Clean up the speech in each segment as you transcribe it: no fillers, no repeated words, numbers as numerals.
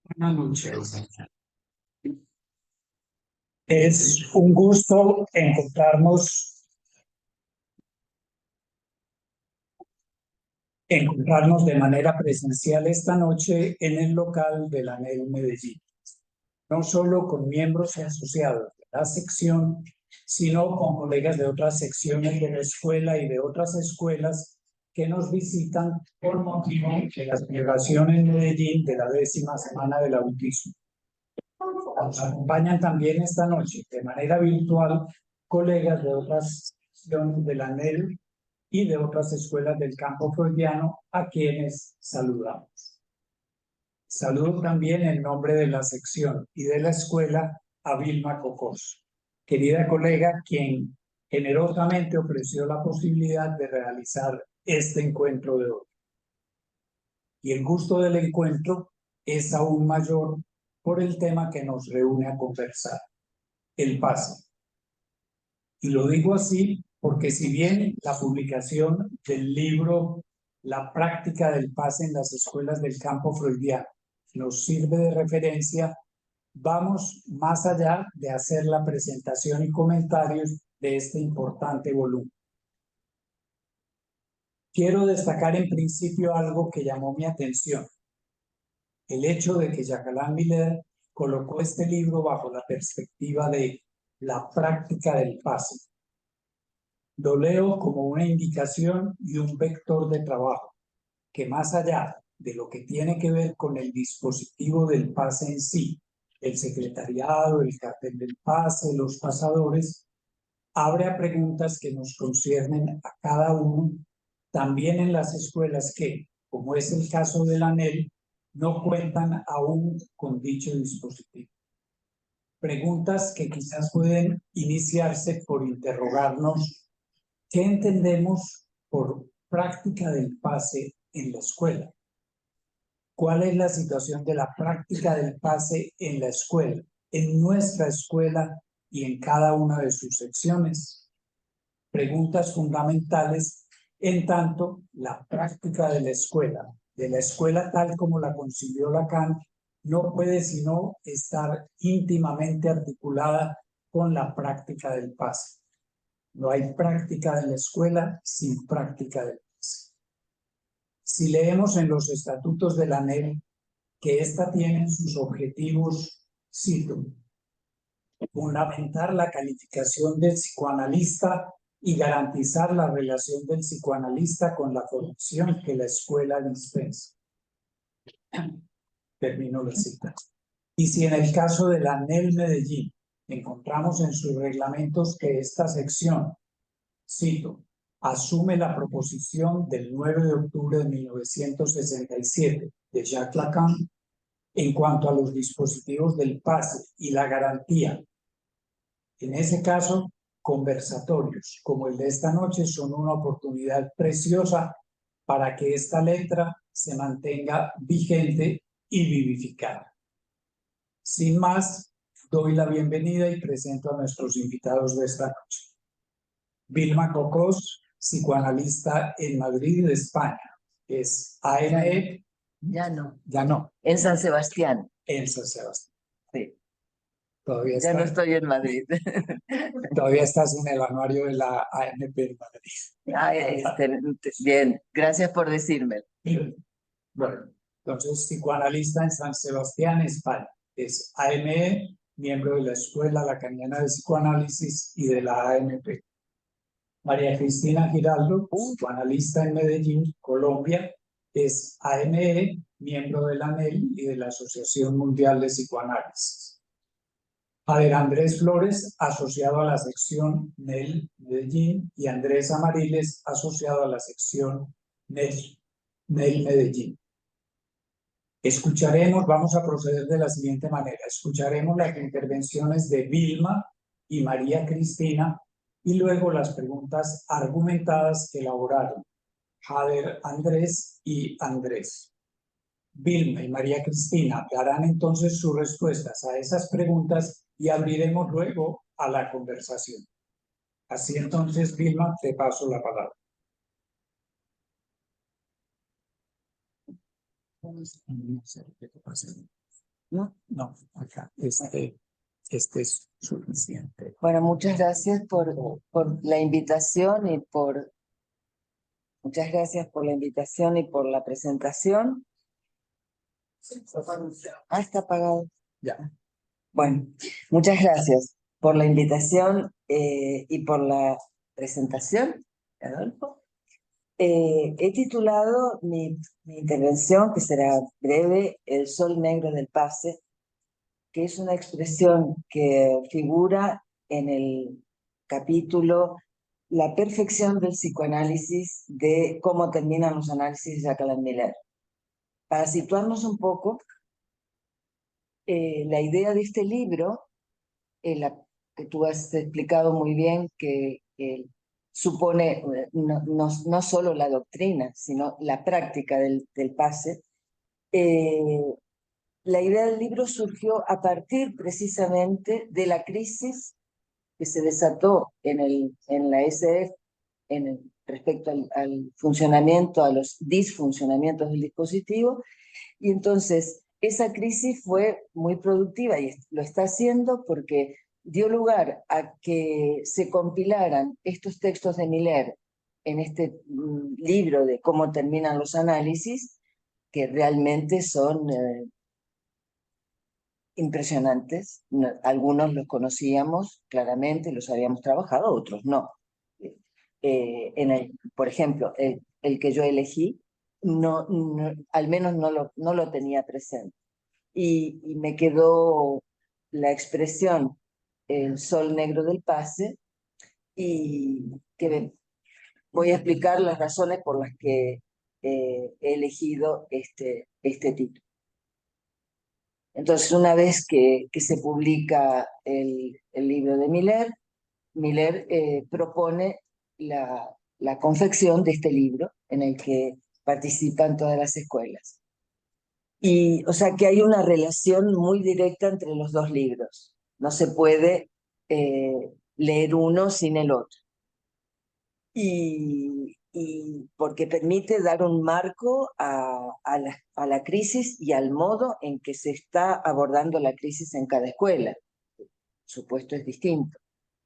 Buenas noches. Es un gusto encontrarnos de manera presencial esta noche en el local de la ANEL Medellín, no solo con miembros y asociados de la sección, sino con colegas de otras secciones de la escuela y de otras escuelas que nos visitan por motivo de la celebración en Medellín de la 10ª Semana del Autismo. Nos acompañan también esta noche de manera virtual colegas de otras secciones de la ANEL y de otras escuelas del campo freudiano a quienes saludamos. Saludo también en nombre de la sección y de la escuela a Vilma Cocos, querida colega, quien generosamente ofreció la posibilidad de realizar este encuentro de hoy. Y el gusto del encuentro es aún mayor por el tema que nos reúne a conversar, el pase. Y lo digo así porque si bien la publicación del libro La práctica del pase en las escuelas del campo freudiano nos sirve de referencia, vamos más allá de hacer la presentación y comentarios de este importante volumen. Quiero destacar en principio algo que llamó mi atención: el hecho de que Jacques Miller colocó este libro bajo la perspectiva de la práctica del pase. Lo leo como una indicación y un vector de trabajo que, más allá de lo que tiene que ver con el dispositivo del pase en sí, el secretariado, el cartel del pase, los pasadores, abre a preguntas que nos conciernen a cada uno, también en las escuelas que, como es el caso de la ANEL, no cuentan aún con dicho dispositivo. Preguntas que quizás pueden iniciarse por interrogarnos: ¿qué entendemos por práctica del pase en la escuela? ¿Cuál es la situación de la práctica del pase en la escuela, en nuestra escuela y en cada una de sus secciones? Preguntas fundamentales, en tanto la práctica de la escuela tal como la concibió Lacan, no puede sino estar íntimamente articulada con la práctica del pase. No hay práctica de la escuela sin práctica del pase. Si leemos en los estatutos de la ANEL que ésta tiene sus objetivos, cito: fundamentar la calificación del psicoanalista y garantizar la relación del psicoanalista con la formación que la escuela dispensa. Termino la cita. Y si en el caso de la ANEL Medellín encontramos en sus reglamentos que esta sección, cito, asume la proposición del 9 de octubre de 1967 de Jacques Lacan en cuanto a los dispositivos del pase y la garantía. En ese caso, conversatorios como el de esta noche son una oportunidad preciosa para que esta letra se mantenga vigente y vivificada. Sin más, doy la bienvenida y presento a nuestros invitados de esta noche. Vilma Cocos, psicoanalista en Madrid, España. Es ANE. Ya no. Ya no. En San Sebastián. En San Sebastián. Sí. Todavía ya no estoy en Madrid. Todavía estás en el anuario de la ANP en Madrid. Ay, bien, gracias por decirme. Bueno, entonces psicoanalista en San Sebastián, España. Es AME, miembro de la Escuela Lacaniana de Psicoanálisis y de la ANP. María Cristina Giraldo, psicoanalista en Medellín, Colombia, es AME, miembro de la ANEL y de la Asociación Mundial de Psicoanálisis. Javier Andrés Flores, asociado a la sección NEL Medellín, y Andrés Amariles, asociado a la sección NEL Medellín. Vamos a proceder de la siguiente manera. Escucharemos las intervenciones de Vilma y María Cristina y luego las preguntas argumentadas que elaboraron Javier Andrés y Andrés. Vilma y María Cristina darán entonces sus respuestas a esas preguntas y abriremos luego a la conversación. Así entonces, Vilma, te paso la palabra. ¿no? No, acá, este es suficiente. Bueno, muchas gracias por la invitación y muchas gracias por la invitación y por la presentación. Ah, está apagado. Ya. Bueno, muchas gracias por la invitación y por la presentación, Adolfo. He titulado mi intervención, que será breve, El sol negro del pase, que es una expresión que figura en el capítulo La perfección del psicoanálisis, de cómo terminan los análisis de Jacques Miller. Para situarnos un poco, la idea de este libro, que tú has explicado muy bien, que supone no solo la doctrina, sino la práctica del pase. La idea del libro surgió a partir precisamente de la crisis que se desató en la SF respecto al funcionamiento, a los disfuncionamientos del dispositivo, y entonces esa crisis fue muy productiva y lo está haciendo porque dio lugar a que se compilaran estos textos de Miller en este libro de cómo terminan los análisis, que realmente son impresionantes. Algunos los conocíamos claramente, los habíamos trabajado, otros no. Por ejemplo, el que yo elegí, al menos no lo tenía presente. Y me quedó la expresión el sol negro del pase, y que voy a explicar las razones por las que he elegido este título. Entonces, una vez que se publica el libro de Miller, Miller propone la confección de este libro en el que participan todas las escuelas. Y, o sea, que hay una relación muy directa entre los dos libros. No se puede leer uno sin el otro. Y porque permite dar un marco a la crisis y al modo en que se está abordando la crisis en cada escuela. Por supuesto, es distinto.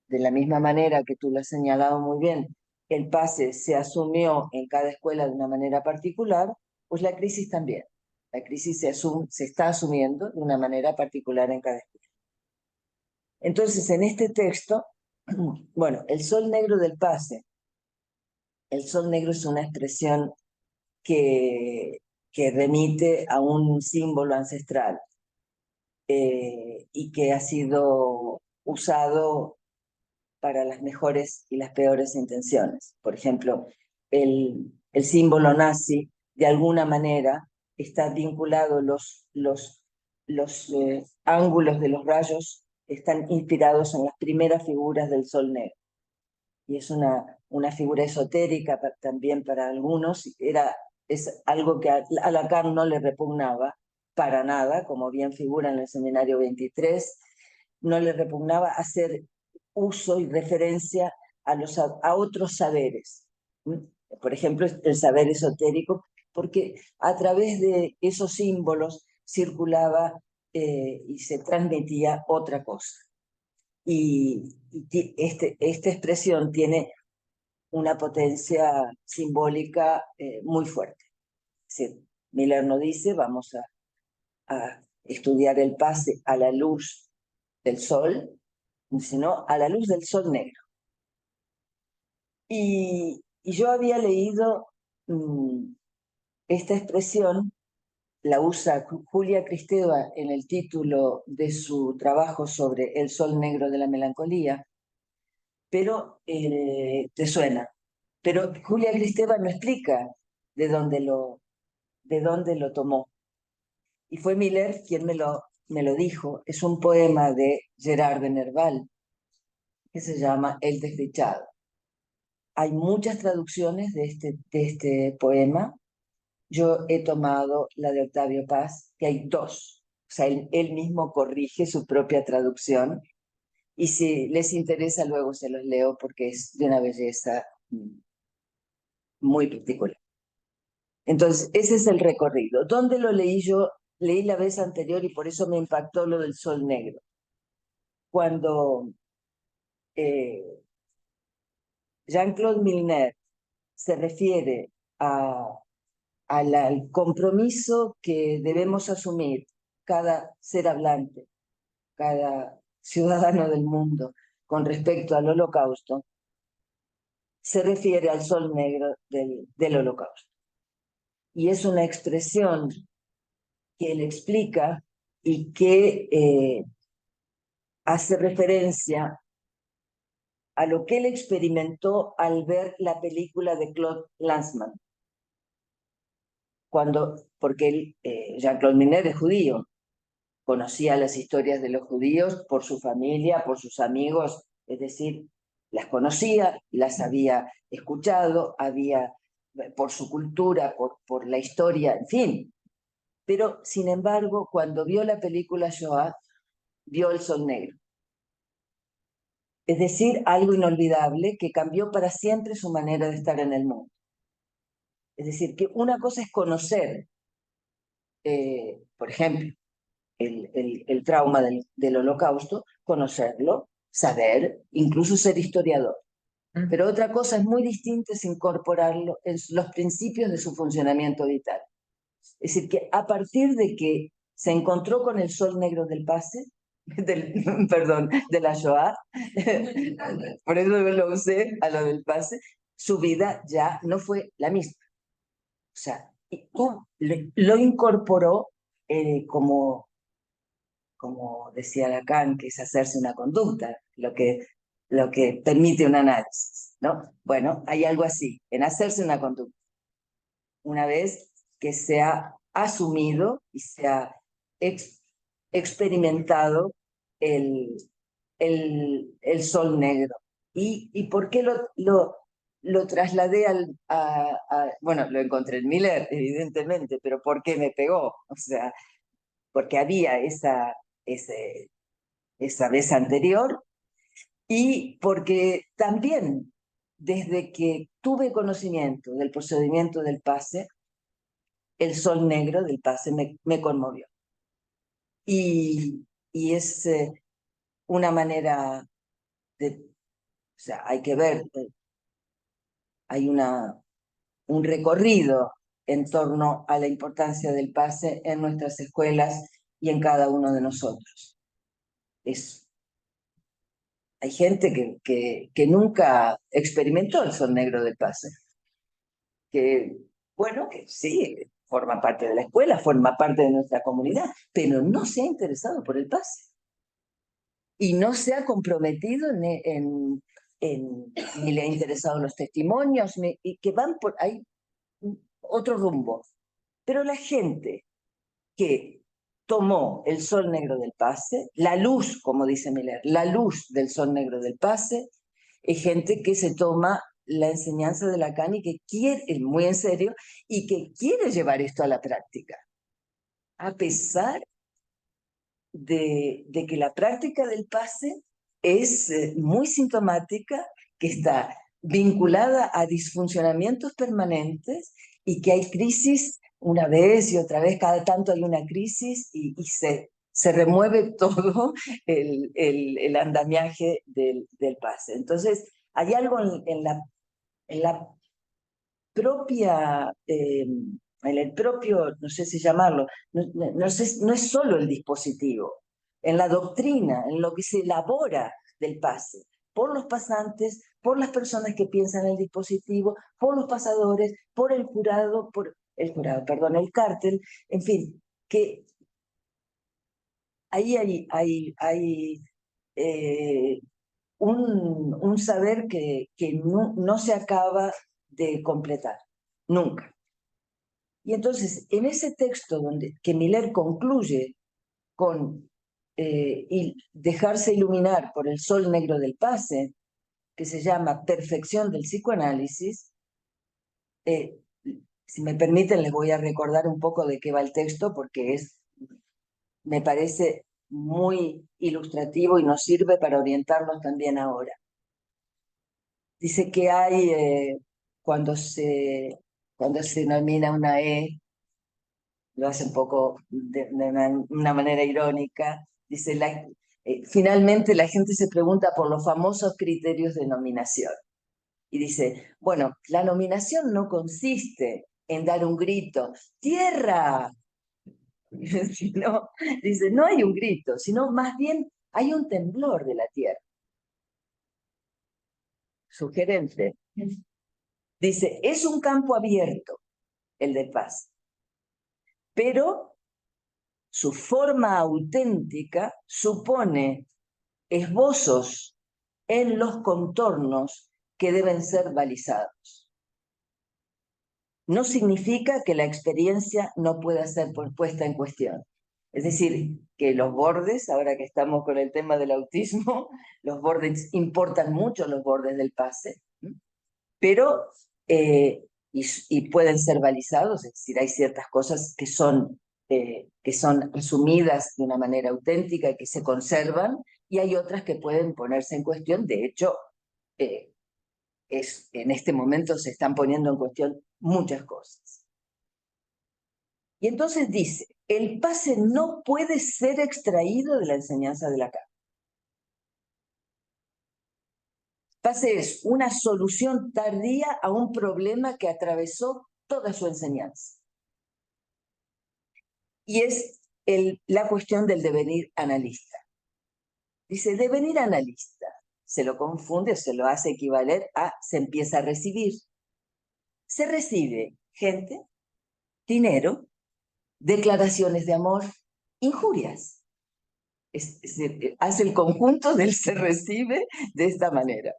De la misma manera que tú lo has señalado muy bien, el pase se asumió en cada escuela de una manera particular, pues la crisis también. La crisis se está asumiendo de una manera particular en cada escuela. Entonces, en este texto, bueno, el sol negro del pase. El sol negro es una expresión que remite a un símbolo ancestral y que ha sido usado para las mejores y las peores intenciones. Por ejemplo, el símbolo nazi, de alguna manera, está vinculado, los ángulos de los rayos están inspirados en las primeras figuras del sol negro. Y es una figura esotérica también para algunos. Es algo que a Lacan no le repugnaba para nada, como bien figura en el Seminario 23, no le repugnaba hacer uso y referencia a otros saberes. Por ejemplo, el saber esotérico, porque a través de esos símbolos circulaba y se transmitía otra cosa. Y esta expresión tiene una potencia simbólica muy fuerte. Es decir, Miller no dice vamos a estudiar el pase a la luz del sol, sino a la luz del sol negro. Y yo había leído esta expresión, la usa Julia Kristeva en el título de su trabajo sobre el sol negro de la melancolía, pero te suena. Pero Julia Kristeva no explica de dónde lo tomó. Y fue Miller quien me lo dijo. Es un poema de Gerard de Nerval que se llama El desdichado. Hay muchas traducciones de este poema. Yo he tomado la de Octavio Paz, que hay dos. O sea, él mismo corrige su propia traducción. Y si les interesa, luego se los leo porque es de una belleza muy particular. Entonces, ese es el recorrido. ¿Dónde lo leí yo leí la vez anterior y por eso me impactó lo del sol negro. Cuando Jean-Claude Milner se refiere al compromiso que debemos asumir cada ser hablante, cada ciudadano del mundo con respecto al holocausto, se refiere al sol negro del holocausto. Y es una expresión que él explica y que hace referencia a lo que él experimentó al ver la película de Claude Lanzmann. Porque Jean-Claude Milner es judío, conocía las historias de los judíos por su familia, por sus amigos, es decir, las conocía, las había escuchado, por su cultura, por la historia, en fin. Pero, sin embargo, cuando vio la película Shoah, vio el sol negro. Es decir, algo inolvidable que cambió para siempre su manera de estar en el mundo. Es decir, que una cosa es conocer, por ejemplo, el trauma del holocausto, conocerlo, saber, incluso ser historiador. Pero otra cosa es muy distinta es incorporarlo en los principios de su funcionamiento vital. Es decir, que a partir de que se encontró con el sol negro del pase, perdón, de la Shoah, por eso lo usé a lo del pase, su vida ya no fue la misma. O sea, lo incorporó como decía Lacan, que es hacerse una conducta, lo que permite un análisis, ¿no? Bueno, hay algo así, en hacerse una conducta. Una vez que se ha asumido y se ha experimentado el sol negro. ¿Y por qué lo trasladé bueno, lo encontré en Miller, evidentemente, pero ¿por qué me pegó? O sea, porque había esa vez anterior y porque también desde que tuve conocimiento del procedimiento del pase, el sol negro del pase me conmovió. Y es una manera o sea, hay que ver, hay un recorrido en torno a la importancia del pase en nuestras escuelas y en cada uno de nosotros. Hay gente que nunca experimentó el sol negro del pase. Que, bueno, que sí, forma parte de la escuela, forma parte de nuestra comunidad, pero no se ha interesado por el pase. Y no se ha comprometido ni le ha interesado los testimonios, y que van por ahí otro rumbo. Pero la gente que tomó el sol negro del pase, la luz, como dice Miller, la luz del sol negro del pase, es gente que se toma la enseñanza de Lacan y que quiere, muy en serio, y que quiere llevar esto a la práctica. A pesar de que la práctica del pase es muy sintomática, que está vinculada a disfuncionamientos permanentes y que hay crisis una vez y otra vez, cada tanto hay una crisis y se remueve todo el andamiaje del pase. Entonces, hay algo en la propia, en el propio, no sé si llamarlo, no es solo el dispositivo, en la doctrina, en lo que se elabora del pase, por los pasantes, por las personas que piensan en el dispositivo, por los pasadores, por el jurado, perdón, el cártel, en fin, que ahí hay un saber que no se acaba de completar, nunca. Y entonces, en ese texto que Miller concluye con y dejarse iluminar por el sol negro del pase, que se llama Perfección del psicoanálisis, si me permiten les voy a recordar un poco de qué va el texto, porque me parece muy ilustrativo y nos sirve para orientarnos también ahora. Dice que hay, cuando se denomina una E, lo hace un poco de una manera irónica, dice, finalmente la gente se pregunta por los famosos criterios de nominación. Y dice, bueno, la nominación no consiste en dar un grito, ¡tierra! Sino, dice, no hay un grito, sino más bien hay un temblor de la tierra. Sugerente. Dice, es un campo abierto, el del paz, pero su forma auténtica supone esbozos en los contornos que deben ser balizados. No significa que la experiencia no pueda ser puesta en cuestión. Es decir, que los bordes, ahora que estamos con el tema del autismo, los bordes importan mucho, los bordes del pase, pero y pueden ser balizados, es decir, hay ciertas cosas que son asumidas de una manera auténtica y que se conservan, y hay otras que pueden ponerse en cuestión. De hecho, en este momento se están poniendo en cuestión muchas cosas. Y entonces dice, el pase no puede ser extraído de la enseñanza de Lacan. Pase es una solución tardía a un problema que atravesó toda su enseñanza. Y es la cuestión del devenir analista. Dice, devenir analista, se lo confunde, se lo hace equivaler a se empieza a recibir. Se recibe gente, dinero, declaraciones de amor, injurias. Hace el conjunto del se recibe de esta manera.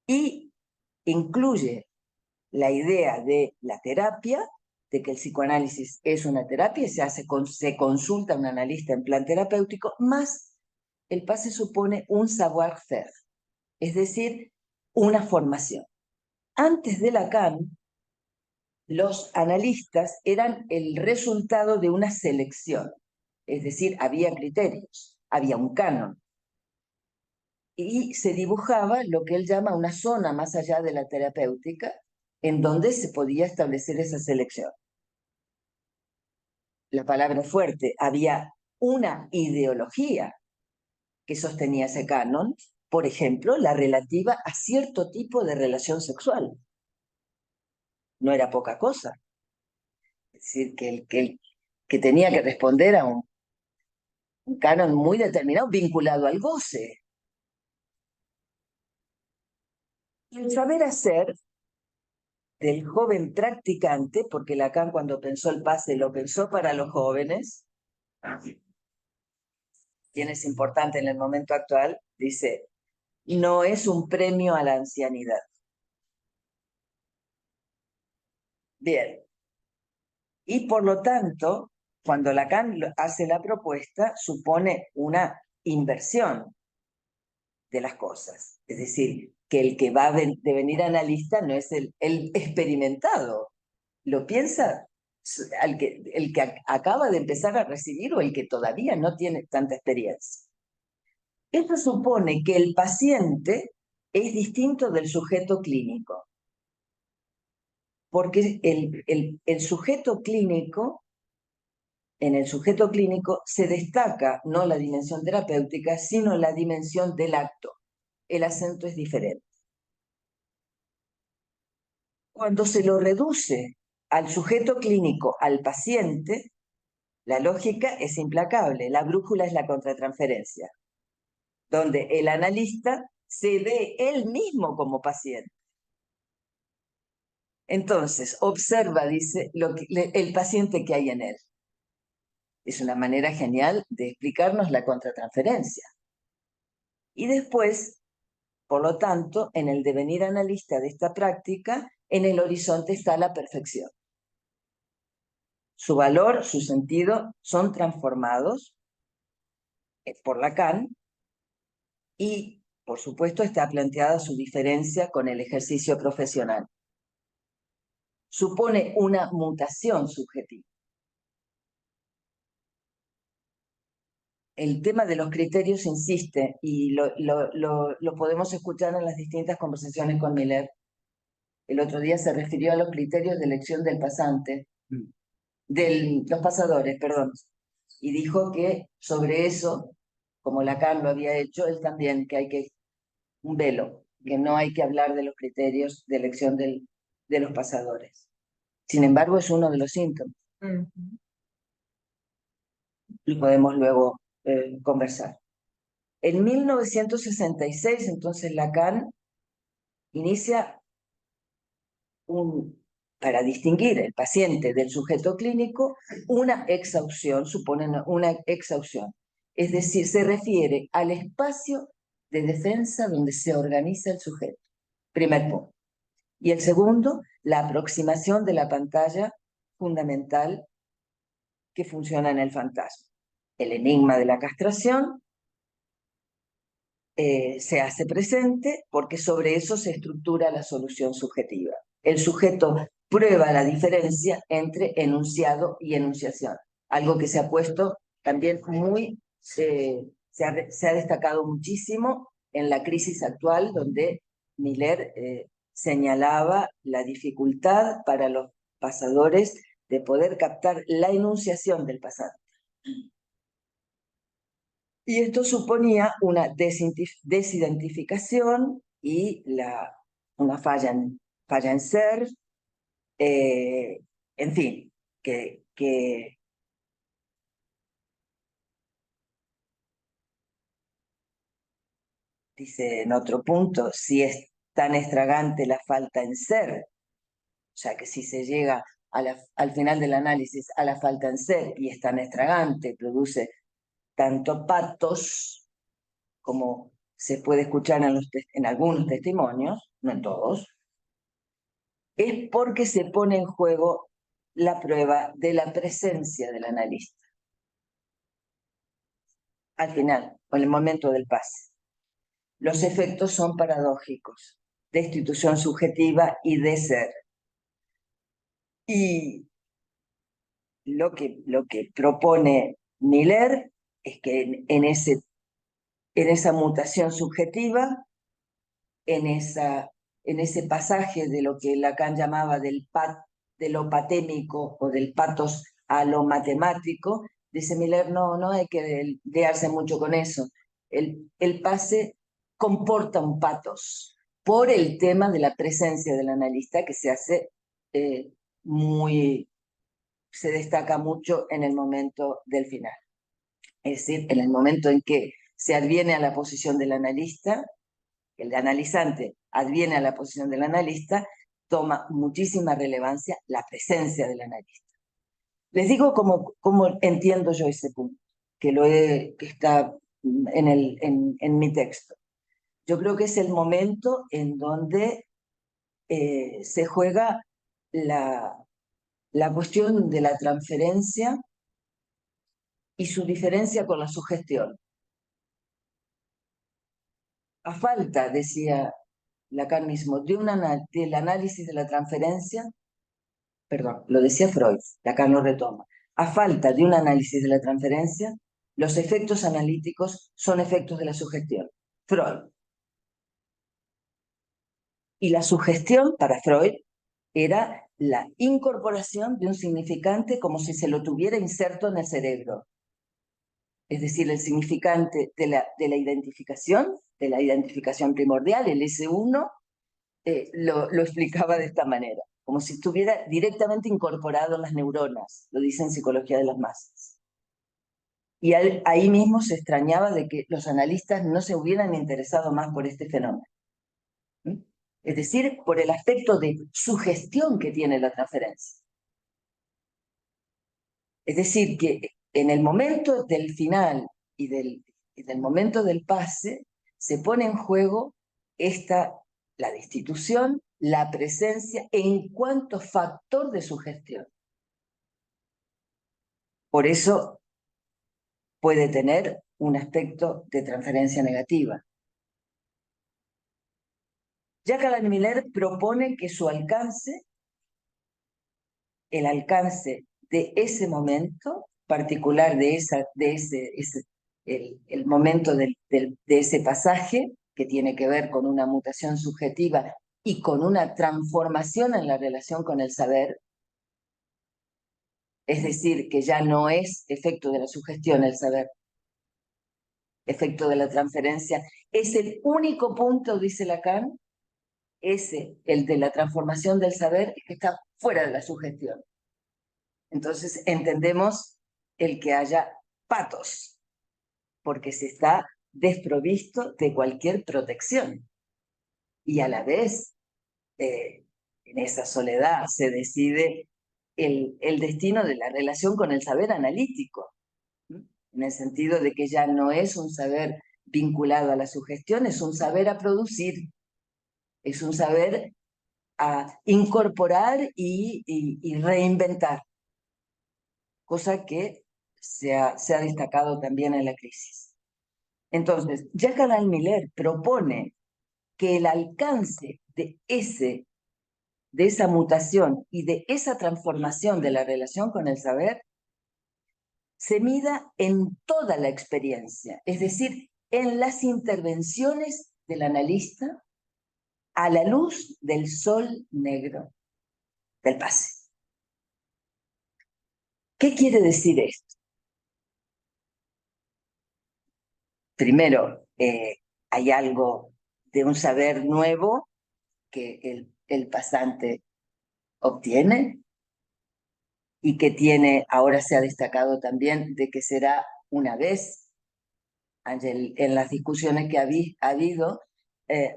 Y incluye la idea de la terapia, de que el psicoanálisis es una terapia y se consulta a un analista en plan terapéutico, más el pase supone un savoir-faire, es decir, una formación. Antes de Lacan, los analistas eran el resultado de una selección, es decir, había criterios, había un canon, y se dibujaba lo que él llama una zona más allá de la terapéutica, en donde se podía establecer esa selección. La palabra fuerte, había una ideología que sostenía ese canon, por ejemplo, la relativa a cierto tipo de relación sexual. No era poca cosa. Es decir, que tenía que responder a un canon muy determinado, vinculado al goce. El saber hacer del joven practicante, porque Lacan cuando pensó el pase lo pensó para los jóvenes, quien es importante en el momento actual, dice, no es un premio a la ancianidad. Bien. Y por lo tanto, cuando Lacan hace la propuesta, supone una inversión de las cosas. Es decir, que el que va a devenir analista no es el experimentado. Lo piensa el que acaba de empezar a recibir o el que todavía no tiene tanta experiencia. Esto supone que el paciente es distinto del sujeto clínico. Porque el sujeto clínico, en el sujeto clínico se destaca no la dimensión terapéutica, sino la dimensión del acto. El acento es diferente. Cuando se lo reduce al sujeto clínico, al paciente, la lógica es implacable. La brújula es la contratransferencia, donde el analista se ve él mismo como paciente. Entonces, observa, dice, el paciente que hay en él. Es una manera genial de explicarnos la contratransferencia. Y después, por lo tanto, en el devenir analista de esta práctica, en el horizonte está la perfección. Su valor, su sentido, son transformados por Lacan y, por supuesto, está planteada su diferencia con el ejercicio profesional. Supone una mutación subjetiva. El tema de los criterios insiste, y lo podemos escuchar en las distintas conversaciones con Miller. El otro día se refirió a los criterios de elección del pasante. los pasadores, perdón. Y dijo que sobre eso, como Lacan lo había hecho, él también, que hay que un velo, que no hay que hablar de los criterios de elección de los pasadores. Sin embargo, es uno de los síntomas. Lo podemos luego conversar. En 1966, entonces, Lacan inicia para distinguir el paciente del sujeto clínico, una exhaustión, suponen una exhaustión. Es decir, se refiere al espacio de defensa donde se organiza el sujeto. Primer punto. Y el segundo, la aproximación de la pantalla fundamental que funciona en el fantasma. El enigma de la castración se hace presente porque sobre eso se estructura la solución subjetiva. El sujeto prueba la diferencia entre enunciado y enunciación, algo que se ha puesto también se ha destacado muchísimo en la crisis actual, donde Miller señalaba la dificultad para los pasadores de poder captar la enunciación del pasante. Y esto suponía una desidentificación y una falla en ser, en fin, que dice en otro punto, si es tan estragante la falta en ser, o sea que si se llega al final del análisis a la falta en ser y es tan estragante, produce tanto patos como se puede escuchar en algunos testimonios, no en todos, es porque se pone en juego la prueba de la presencia del analista. Al final, o en el momento del pase. Los efectos son paradójicos, de institución subjetiva y de ser. Y lo que propone Miller es que en esa mutación subjetiva, en ese pasaje de lo que Lacan llamaba de lo patémico o del patos a lo matemático, dice Miller, no hay que liarse mucho con eso. El pase comporta un patos por el tema de la presencia del analista que se hace se destaca mucho en el momento del final. Es decir, en el momento en que se adviene a la posición del analista, el analizante adviene a la posición del analista, toma muchísima relevancia la presencia del analista. Les digo cómo entiendo yo ese punto, que está en mi texto. Yo creo que es el momento en donde se juega la cuestión de la transferencia y su diferencia con la sugestión. A falta, decía Lacan mismo, del análisis de la transferencia, perdón, lo decía Freud, Lacan lo retoma, a falta de un análisis de la transferencia, los efectos analíticos son efectos de la sugestión. Freud. Y la sugestión, para Freud, era la incorporación de un significante como si se lo tuviera inserto en el cerebro. Es decir, el significante de la identificación primordial, el S1, lo explicaba de esta manera, como si estuviera directamente incorporado en las neuronas, lo dice en Psicología de las Masas. Y ahí mismo se extrañaba de que los analistas no se hubieran interesado más por este fenómeno. Es decir, por el aspecto de sugestión que tiene la transferencia. Es decir, que en el momento del final y del momento del pase, se pone en juego la destitución, la presencia en cuanto factor de sugestión. Por eso puede tener un aspecto de transferencia negativa. Jacques Alain Miller propone que su alcance, el alcance de ese momento particular, el momento de ese pasaje, que tiene que ver con una mutación subjetiva y con una transformación en la relación con el saber, Es decir, que ya no es efecto de la sugestión el saber, efecto de la transferencia. Es el único punto, dice Lacan, el de la transformación del saber, que está fuera de la sugestión. Entonces entendemos el que haya patos, porque se está desprovisto de cualquier protección. Y a la vez, en esa soledad se decide el destino de la relación con el saber analítico, en el sentido de que ya no es un saber vinculado a la sugestión, es un saber a producir, es un saber a incorporar y reinventar, cosa que se ha destacado también en la crisis. Entonces, Jacques Alain Miller propone que el alcance de esa mutación y de esa transformación de la relación con el saber se mida en toda la experiencia, es decir, en las intervenciones del analista a la luz del sol negro del pase. ¿Qué quiere decir esto? Primero, hay algo de un saber nuevo que el pasante obtiene y que ahora se ha destacado también, de que será una vez. En las discusiones que ha habido,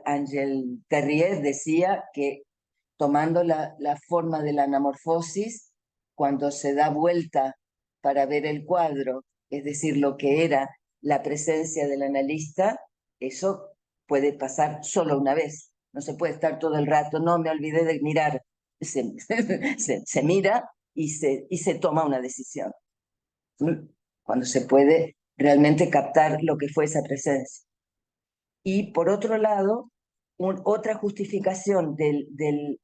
Ángel Terrier decía que tomando la forma de la anamorfosis, cuando se da vuelta para ver el cuadro, es decir, lo que era la presencia del analista, eso puede pasar solo una vez. No se puede estar todo el rato, no me olvidé de mirar. Se mira y se toma una decisión. Cuando se puede realmente captar lo que fue esa presencia. Y por otro lado, otra justificación del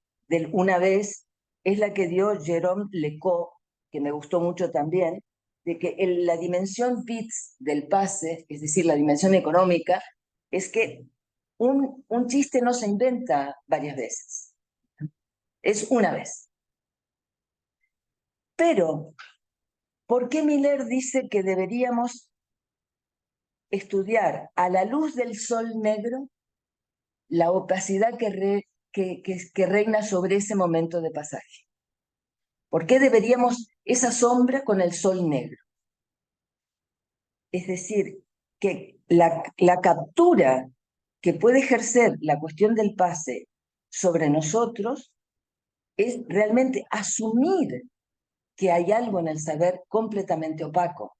una vez es la que dio Jérôme Lecoq, que me gustó mucho también, de que la dimensión bits del pase, es decir, la dimensión económica, es que un chiste no se inventa varias veces, es una vez. Pero, ¿por qué Miller dice que deberíamos estudiar a la luz del sol negro la opacidad que reina sobre ese momento de pasaje? ¿Por qué deberíamos esa sombra con el sol negro? Es decir, que la captura que puede ejercer la cuestión del pase sobre nosotros es realmente asumir que hay algo en el saber completamente opaco.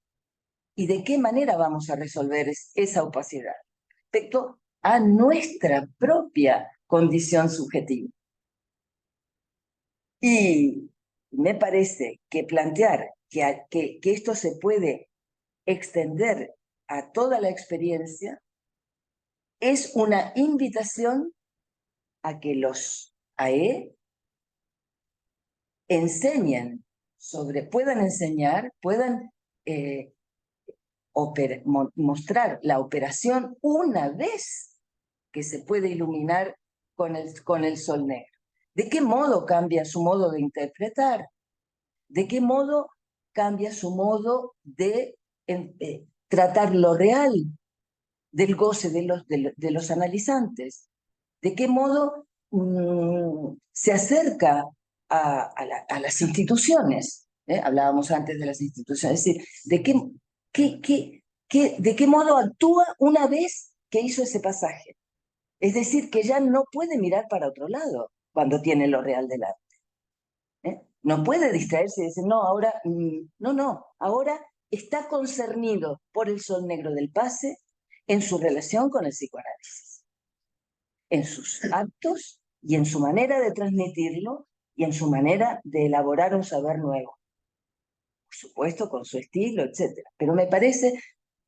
¿Y de qué manera vamos a resolver esa opacidad? Respecto a nuestra propia condición subjetiva. Y me parece que plantear que esto se puede extender a toda la experiencia es una invitación a que los AE puedan enseñar, puedan mostrar la operación una vez que se puede iluminar con el sol negro. ¿De qué modo cambia su modo de interpretar? ¿De qué modo cambia su modo de tratar lo real del goce de los analizantes? ¿De qué modo se acerca a las instituciones? Hablábamos antes de las instituciones. Es decir, ¿de qué modo actúa una vez que hizo ese pasaje? Es decir, que ya no puede mirar para otro lado cuando tiene lo real delante. No puede distraerse y decir, no, ahora, ahora está concernido por el sol negro del pase en su relación con el psicoanálisis, en sus actos y en su manera de transmitirlo y en su manera de elaborar un saber nuevo. Por supuesto, con su estilo, etc. Pero me parece,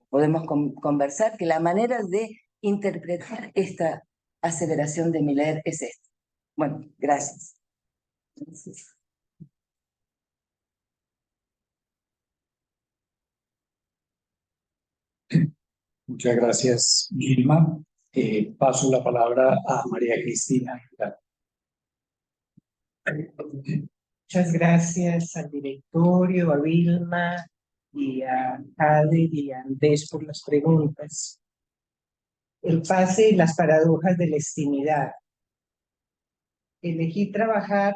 podemos conversar, que la manera de interpretar esta aseveración de Miller es esta. Bueno, gracias. Muchas gracias, Gilma. Paso la palabra a María Cristina. Muchas gracias al directorio, a Vilma y a Kader y a Andrés por las preguntas. El pase y las paradojas de la estimidad. Elegí trabajar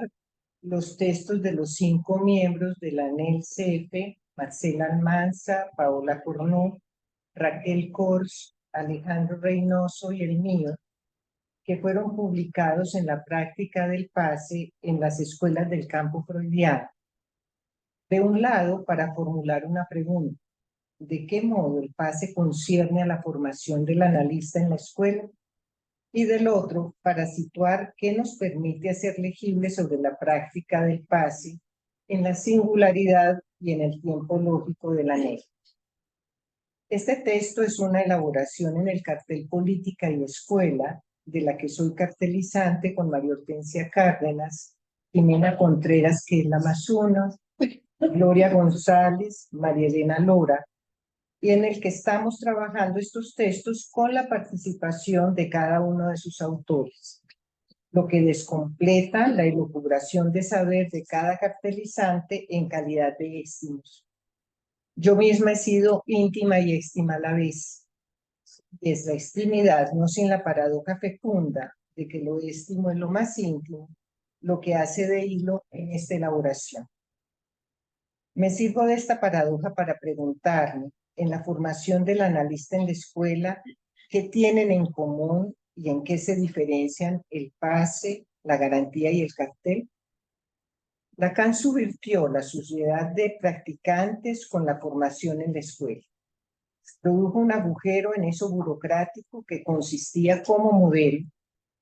los textos de los 5 miembros de la NELCF, Marcela Almanza, Paola Cornú, Raquel Kors, Alejandro Reynoso y el mío, que fueron publicados en la práctica del pase en las escuelas del campo freudiano. De un lado, para formular una pregunta: ¿de qué modo el pase concierne a la formación del analista en la escuela? Y del otro, para situar qué nos permite hacer legible sobre la práctica del pase en la singularidad y en el tiempo lógico del anhelo. Este texto es una elaboración en el cartel Política y Escuela, de la que soy cartelizante con María Hortensia Cárdenas, Jimena Contreras, que es la más uno, Gloria González, María Elena Lora, y en el que estamos trabajando estos textos con la participación de cada uno de sus autores, lo que descompleta la elucubración de saber de cada cartelizante en calidad de éstimos. Yo misma he sido íntima y éstima a la vez. Es la estimidad, no sin la paradoja fecunda de que lo íntimo es lo más íntimo, lo que hace de hilo en esta elaboración. Me sirvo de esta paradoja para preguntarme, en la formación del analista en la escuela, ¿qué tienen en común y en qué se diferencian el pase, la garantía y el cartel? Lacan subvirtió la sociedad de practicantes con la formación en la escuela. Produjo un agujero en eso burocrático que consistía como modelo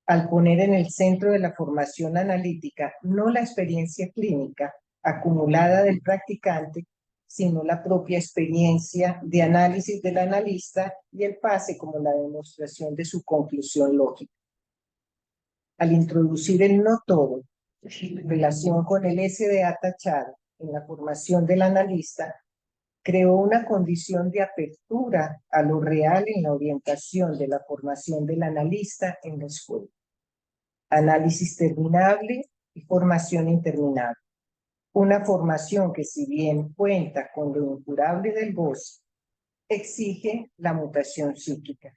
al poner en el centro de la formación analítica no la experiencia clínica acumulada del practicante, sino la propia experiencia de análisis del analista y el pase como la demostración de su conclusión lógica. Al introducir el no todo en relación con el SDA tachado en la formación del analista, creó una condición de apertura a lo real en la orientación de la formación del analista en la escuela. Análisis terminable y formación interminable. Una formación que, si bien cuenta con lo incurable del goce, exige la mutación psíquica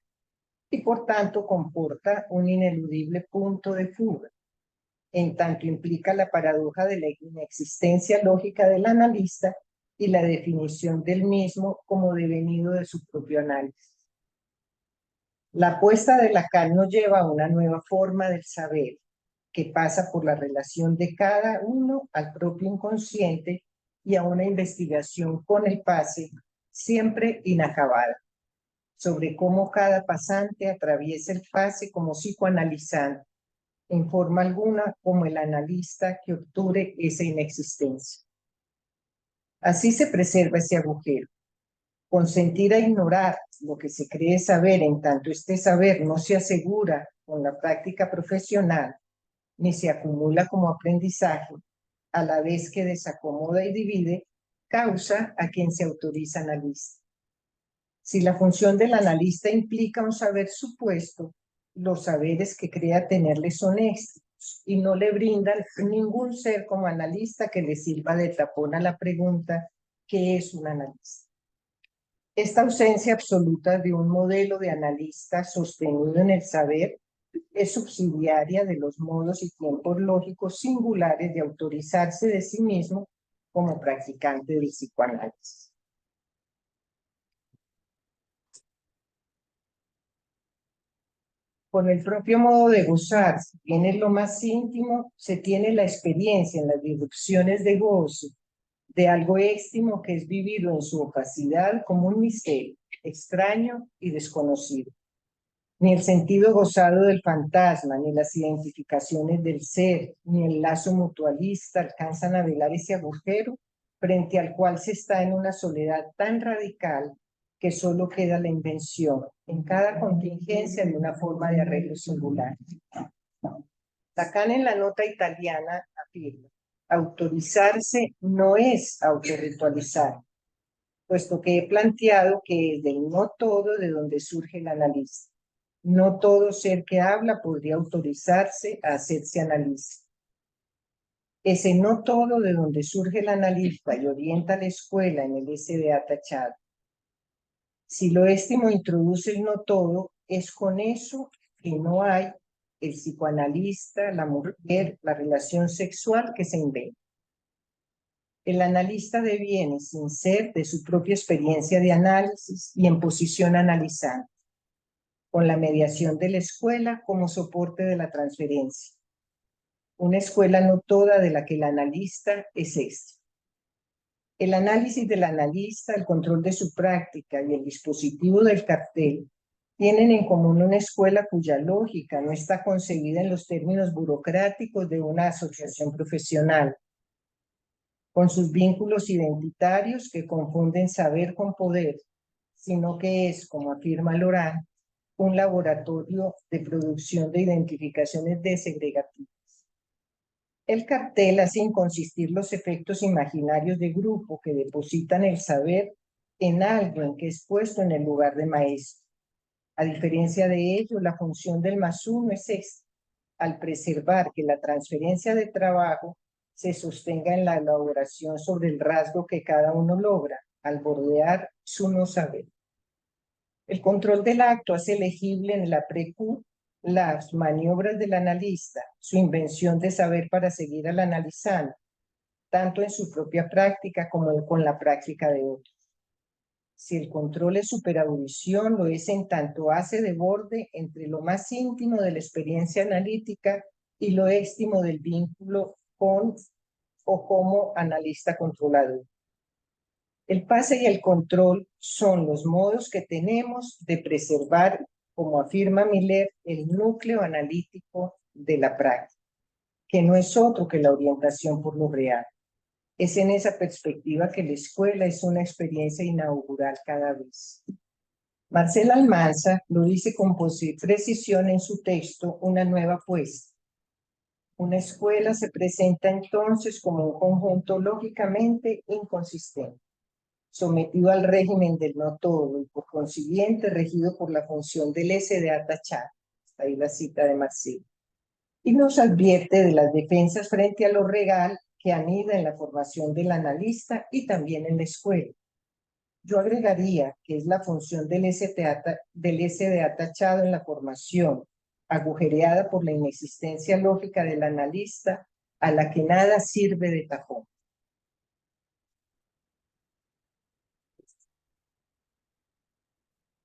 y por tanto comporta un ineludible punto de fuga, en tanto implica la paradoja de la inexistencia lógica del analista y la definición del mismo como devenido de su propio análisis. La apuesta de Lacan nos lleva a una nueva forma del saber, que pasa por la relación de cada uno al propio inconsciente y a una investigación con el pase siempre inacabada, sobre cómo cada pasante atraviesa el pase como psicoanalizante, en forma alguna como el analista que obture esa inexistencia. Así se preserva ese agujero. Consentir a ignorar lo que se cree saber en tanto este saber no se asegura con la práctica profesional ni se acumula como aprendizaje, a la vez que desacomoda y divide, causa a quien se autoriza analista. Si la función del analista implica un saber supuesto, los saberes que crea tenerle son éxitos y no le brindan ningún ser como analista que le sirva de tapón a la pregunta ¿qué es un analista? Esta ausencia absoluta de un modelo de analista sostenido en el saber es subsidiaria de los modos y tiempos lógicos singulares de autorizarse de sí mismo como practicante del psicoanálisis. Con el propio modo de gozar, si bien es lo más íntimo, se tiene la experiencia en las disrupciones de gozo de algo íntimo que es vivido en su opacidad como un misterio, extraño y desconocido. Ni el sentido gozado del fantasma, ni las identificaciones del ser, ni el lazo mutualista alcanzan a velar ese agujero frente al cual se está en una soledad tan radical que solo queda la invención en cada contingencia de una forma de arreglo singular. Lacan en la nota italiana afirma: autorizarse no es autorritualizar, puesto que he planteado que es del no todo de donde surge el analista. No todo ser que habla podría autorizarse a hacerse analista. Ese no todo de donde surge el analista y orienta a la escuela en el SDA tachado. Si lo éstimo introduce el no todo, es con eso que no hay el psicoanalista, la mujer, la relación sexual que se inventa. El analista deviene, sin ser, de su propia experiencia de análisis y en posición analizante, con la mediación de la escuela como soporte de la transferencia. Una escuela no toda de la que el analista es este. El análisis del analista, el control de su práctica y el dispositivo del cartel tienen en común una escuela cuya lógica no está concebida en los términos burocráticos de una asociación profesional, con sus vínculos identitarios que confunden saber con poder, sino que es, como afirma Laurent, un laboratorio de producción de identificaciones desegregativas. El cartel hace inconsistir los efectos imaginarios de grupo que depositan el saber en algo en que es puesto en el lugar de maestro. A diferencia de ello, la función del +1 es esta, al preservar que la transferencia de trabajo se sostenga en la elaboración sobre el rasgo que cada uno logra, al bordear su no saber. El control del acto hace legible en la pre-Q las maniobras del analista, su invención de saber para seguir al analizante, tanto en su propia práctica como con la práctica de otros. Si el control es superaudición, lo es en tanto hace de borde entre lo más íntimo de la experiencia analítica y lo éstimo del vínculo con o como analista controlador. El pase y el control son los modos que tenemos de preservar, como afirma Miller, el núcleo analítico de la práctica, que no es otro que la orientación por lo real. Es en esa perspectiva que la escuela es una experiencia inaugural cada vez. Marcel Almanza lo dice con precisión en su texto Una nueva apuesta. Una escuela se presenta entonces como un conjunto lógicamente inconsistente, sometido al régimen del no todo y por consiguiente regido por la función del SDA tachado. Está ahí la cita de Marcel. Y nos advierte de las defensas frente a lo real que anida en la formación del analista y también en la escuela. Yo agregaría que es la función del SDA tachado en la formación, agujereada por la inexistencia lógica del analista, a la que nada sirve de tajón.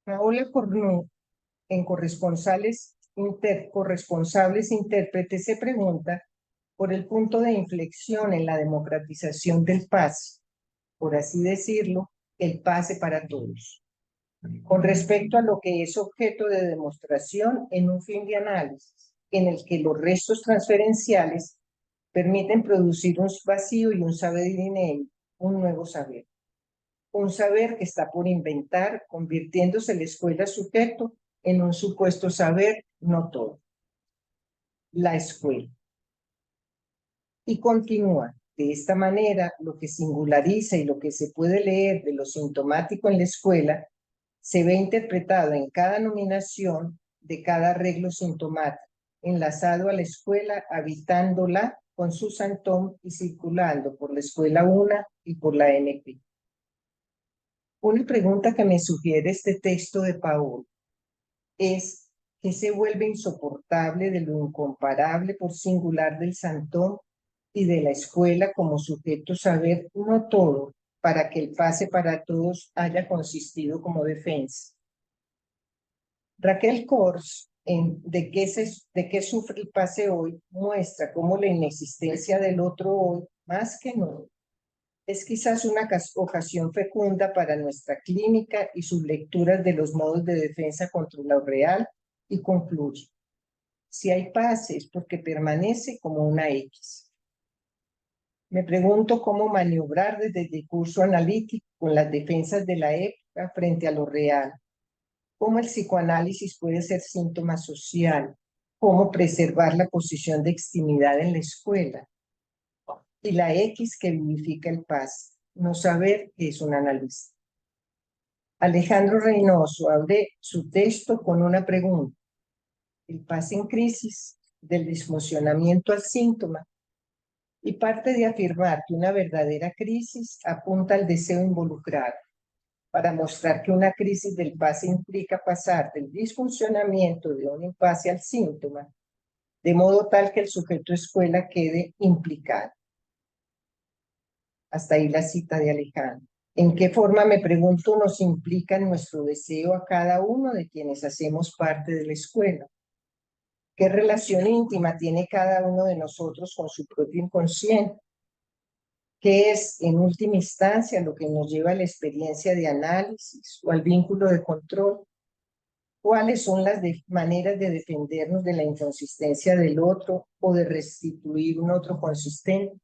Paola Cornu, en corresponsables intérpretes, se pregunta por el punto de inflexión en la democratización del pase, por así decirlo, el pase para todos, con respecto a lo que es objeto de demostración en un fin de análisis, en el que los restos transferenciales permiten producir un vacío y un saber inédito, un nuevo saber. Un saber que está por inventar, convirtiéndose la escuela sujeto en un supuesto saber, no todo. La escuela. Y continúa. De esta manera, lo que singulariza y lo que se puede leer de lo sintomático en la escuela se ve interpretado en cada nominación de cada arreglo sintomático, enlazado a la escuela, habitándola con su santón y circulando por la escuela una y por la NP. Una pregunta que me sugiere este texto de Paul es que se vuelve insoportable de lo incomparable por singular del santón y de la escuela como sujeto saber no todo para que el pase para todos haya consistido como defensa. Raquel Kors, en ¿De qué sufre el pase hoy?, muestra cómo la inexistencia del otro hoy, más que no, es quizás una ocasión fecunda para nuestra clínica y sus lecturas de los modos de defensa contra lo real, y concluye: si hay pase es porque permanece como una X. Me pregunto cómo maniobrar desde el discurso analítico con las defensas de la época frente a lo real. Cómo el psicoanálisis puede ser síntoma social. Cómo preservar la posición de extimidad en la escuela. Y la X que vivifica el pase. No saber que es un analista. Alejandro Reynoso abre su texto con una pregunta. El pase en crisis, del disfuncionamiento al síntoma. Y parte de afirmar que una verdadera crisis apunta al deseo involucrado, para mostrar que una crisis del pase implica pasar del disfuncionamiento de un impasse al síntoma, de modo tal que el sujeto escuela quede implicado. Hasta ahí la cita de Alejandro. ¿En qué forma, me pregunto, nos implica nuestro deseo a cada uno de quienes hacemos parte de la escuela? ¿Qué relación íntima tiene cada uno de nosotros con su propio inconsciente? ¿Qué es, en última instancia, lo que nos lleva a la experiencia de análisis o al vínculo de control? ¿Cuáles son las maneras de defendernos de la inconsistencia del otro o de restituir un otro consistente?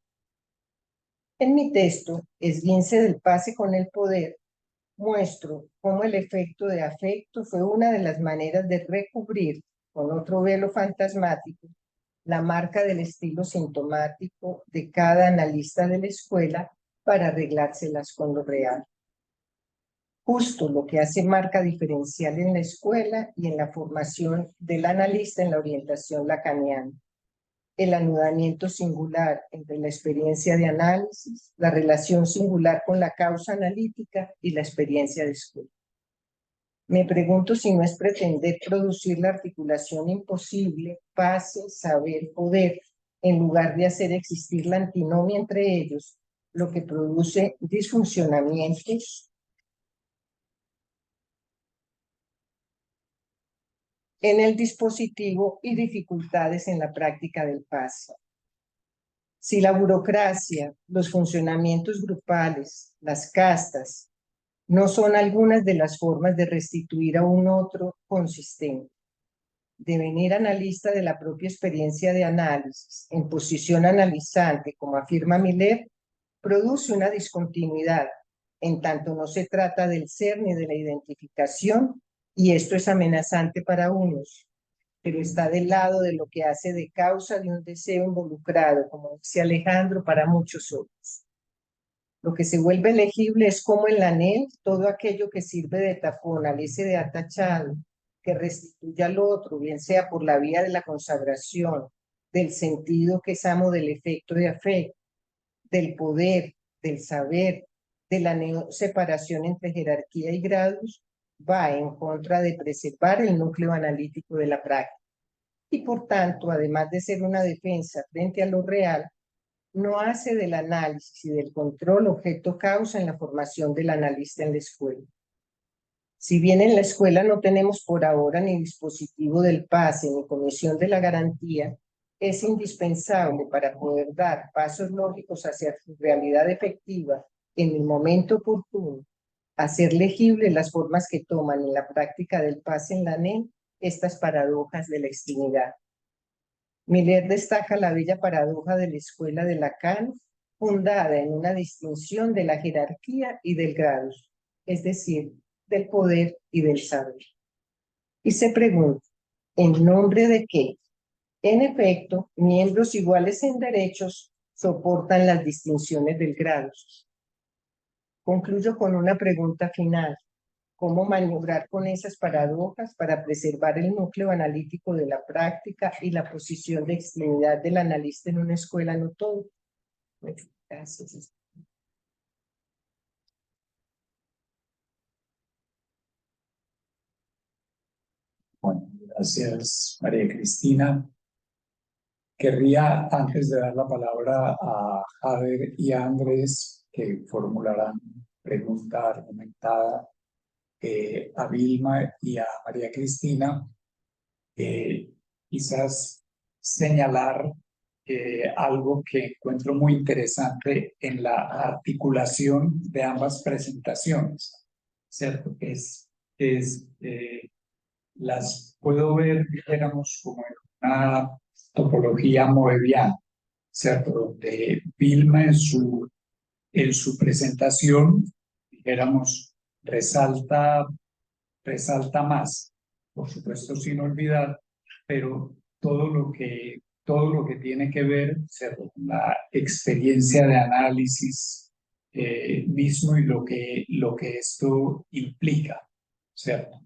En mi texto, Esguince del pase con el poder, muestro cómo el efecto de afecto fue una de las maneras de recubrir con otro velo fantasmático la marca del estilo sintomático de cada analista de la escuela para arreglárselas con lo real. Justo lo que hace marca diferencial en la escuela y en la formación del analista en la orientación lacaniana. El anudamiento singular entre la experiencia de análisis, la relación singular con la causa analítica y la experiencia de escuela. Me pregunto si no es pretender producir la articulación imposible, pase, saber, poder, en lugar de hacer existir la antinomia entre ellos, lo que produce disfuncionamientos en el dispositivo y dificultades en la práctica del pase. Si la burocracia, los funcionamientos grupales, las castas, no son algunas de las formas de restituir a un otro consistente, devenir analista de la propia experiencia de análisis, en posición analizante, como afirma Miller, produce una discontinuidad, en tanto no se trata del ser ni de la identificación, y esto es amenazante para unos, pero está del lado de lo que hace de causa de un deseo involucrado, como dice Alejandro, para muchos otros. Lo que se vuelve legible es como en la NEL, todo aquello que sirve de tapón al ese de atachado, que restituye al otro, bien sea por la vía de la consagración, del sentido que es amo del efecto de afecto, del poder, del saber, de la separación entre jerarquía y grados, va en contra de preservar el núcleo analítico de la práctica. Y por tanto, además de ser una defensa frente a lo real, no hace del análisis y del control objeto causa en la formación del analista en la escuela. Si bien en la escuela no tenemos por ahora ni dispositivo del pase ni comisión de la garantía, es indispensable para poder dar pasos lógicos hacia su realidad efectiva en el momento oportuno, hacer legibles las formas que toman en la práctica del pase en la NEM estas paradojas de la extimidad. Miller destaca la bella paradoja de la escuela de Lacan, fundada en una distinción de la jerarquía y del gradus, es decir, del poder y del saber. Y se pregunta, ¿en nombre de qué? En efecto, miembros iguales en derechos soportan las distinciones del gradus. Concluyo con una pregunta final. ¿Cómo maniobrar con esas paradojas para preservar el núcleo analítico de la práctica y la posición de extremidad del analista en una escuela no todo? Gracias. Bueno, gracias, María Cristina. Querría, antes de dar la palabra a Javier y a Andrés, que formularán pregunta argumentada, a Vilma y a María Cristina, quizás señalar algo que encuentro muy interesante en la articulación de ambas presentaciones, ¿cierto? Las puedo ver, dijéramos, como en una topología moebiana, ¿cierto? Donde Vilma en su presentación, dijéramos, resalta más, por supuesto sin olvidar, pero todo lo que tiene que ver, ¿cierto?, con la experiencia de análisis mismo y lo que esto implica, ¿cierto?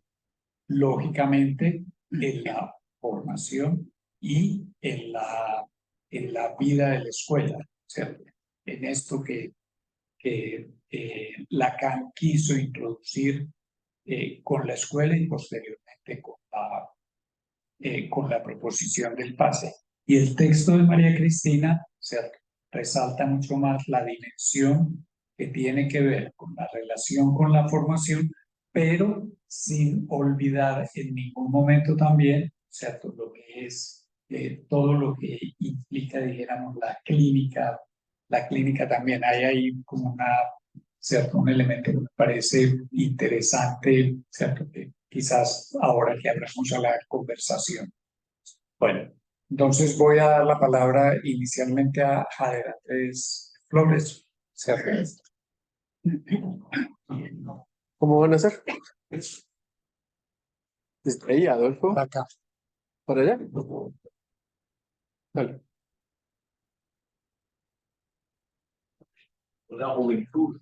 Lógicamente, en la formación y en la vida de la escuela, ¿cierto? En esto que Lacan quiso introducir con la escuela y posteriormente con la proposición del pase. Y el texto de María Cristina, ¿cierto?, resalta mucho más la dimensión que tiene que ver con la relación con la formación, pero sin olvidar en ningún momento también, ¿cierto?, lo que es todo lo que implica, dijéramos, la clínica también. Hay ahí como ¿cierto?, un elemento que me parece interesante, ¿cierto?, que quizás ahora que abramos a la conversación. Bueno, entonces voy a dar la palabra inicialmente a Jader Andrés Flores. ¿Cómo van a hacer? Desde ahí, Adolfo. Para acá. ¿Para allá? Dale. La juventud.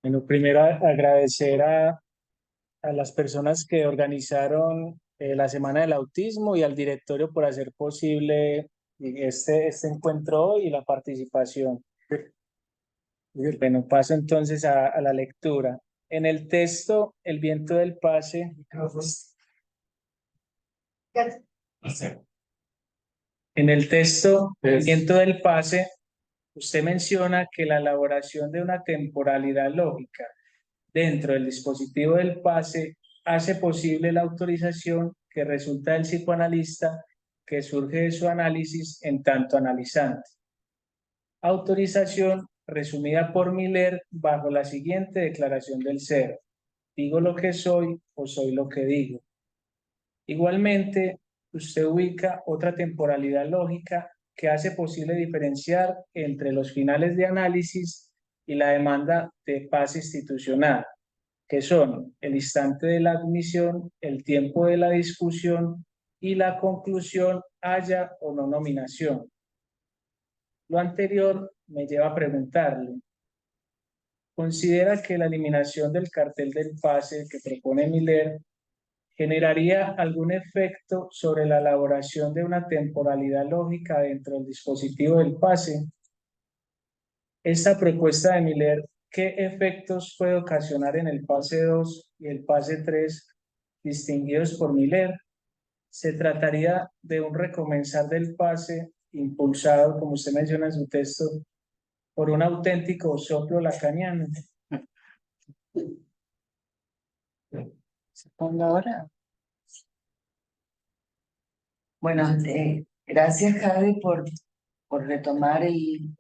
Bueno, primero agradecer a las personas que organizaron la Semana del Autismo y al directorio por hacer posible este encuentro hoy y la participación. Bueno, paso entonces a la lectura. En el texto, El viento del pase. En el texto, El viento del pase, usted menciona que la elaboración de una temporalidad lógica dentro del dispositivo del pase hace posible la autorización que resulta del psicoanalista que surge de su análisis en tanto analizante. Autorización resumida por Miller bajo la siguiente declaración del ser: digo lo que soy o soy lo que digo. Igualmente, usted ubica otra temporalidad lógica que hace posible diferenciar entre los finales de análisis y la demanda de paz institucional, que son el instante de la admisión, el tiempo de la discusión y la conclusión, haya o no nominación. Lo anterior me lleva a preguntarle, ¿considera que la eliminación del cartel del pase que propone Miller generaría algún efecto sobre la elaboración de una temporalidad lógica dentro del dispositivo del pase? Esta propuesta de Miller, ¿qué efectos puede ocasionar en el pase 2 y el pase 3 distinguidos por Miller? ¿Se trataría de un recomenzar del pase impulsado, como usted menciona en su texto, por un auténtico soplo lacaniano? ¿Se pongo ahora? Bueno, gracias, Jade, por retomar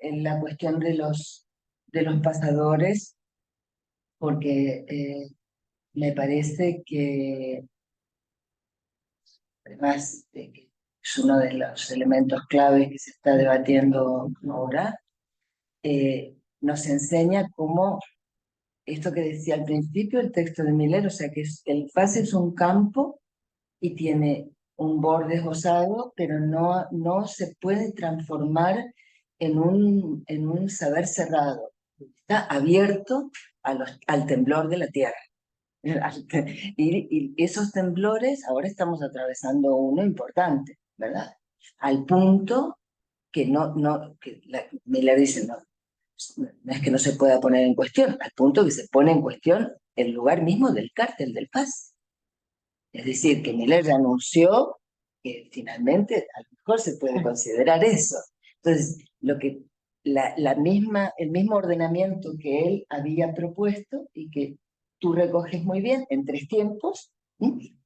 la cuestión de los pasadores, porque me parece que, además de que es uno de los elementos claves que se está debatiendo ahora, nos enseña cómo esto que decía al principio el texto de Miller, o sea que el pase es un campo y tiene un borde esbozado, pero no se puede transformar en un saber cerrado. Está abierto al temblor de la tierra. Y esos temblores, ahora estamos atravesando uno importante, ¿verdad? Al punto que Miller dice, no es que no se pueda poner en cuestión, al punto que se pone en cuestión el lugar mismo del cártel del Paz. Es decir, que Miller anunció que finalmente a lo mejor se puede considerar eso. Entonces, el mismo ordenamiento que él había propuesto y que tú recoges muy bien en 3 tiempos,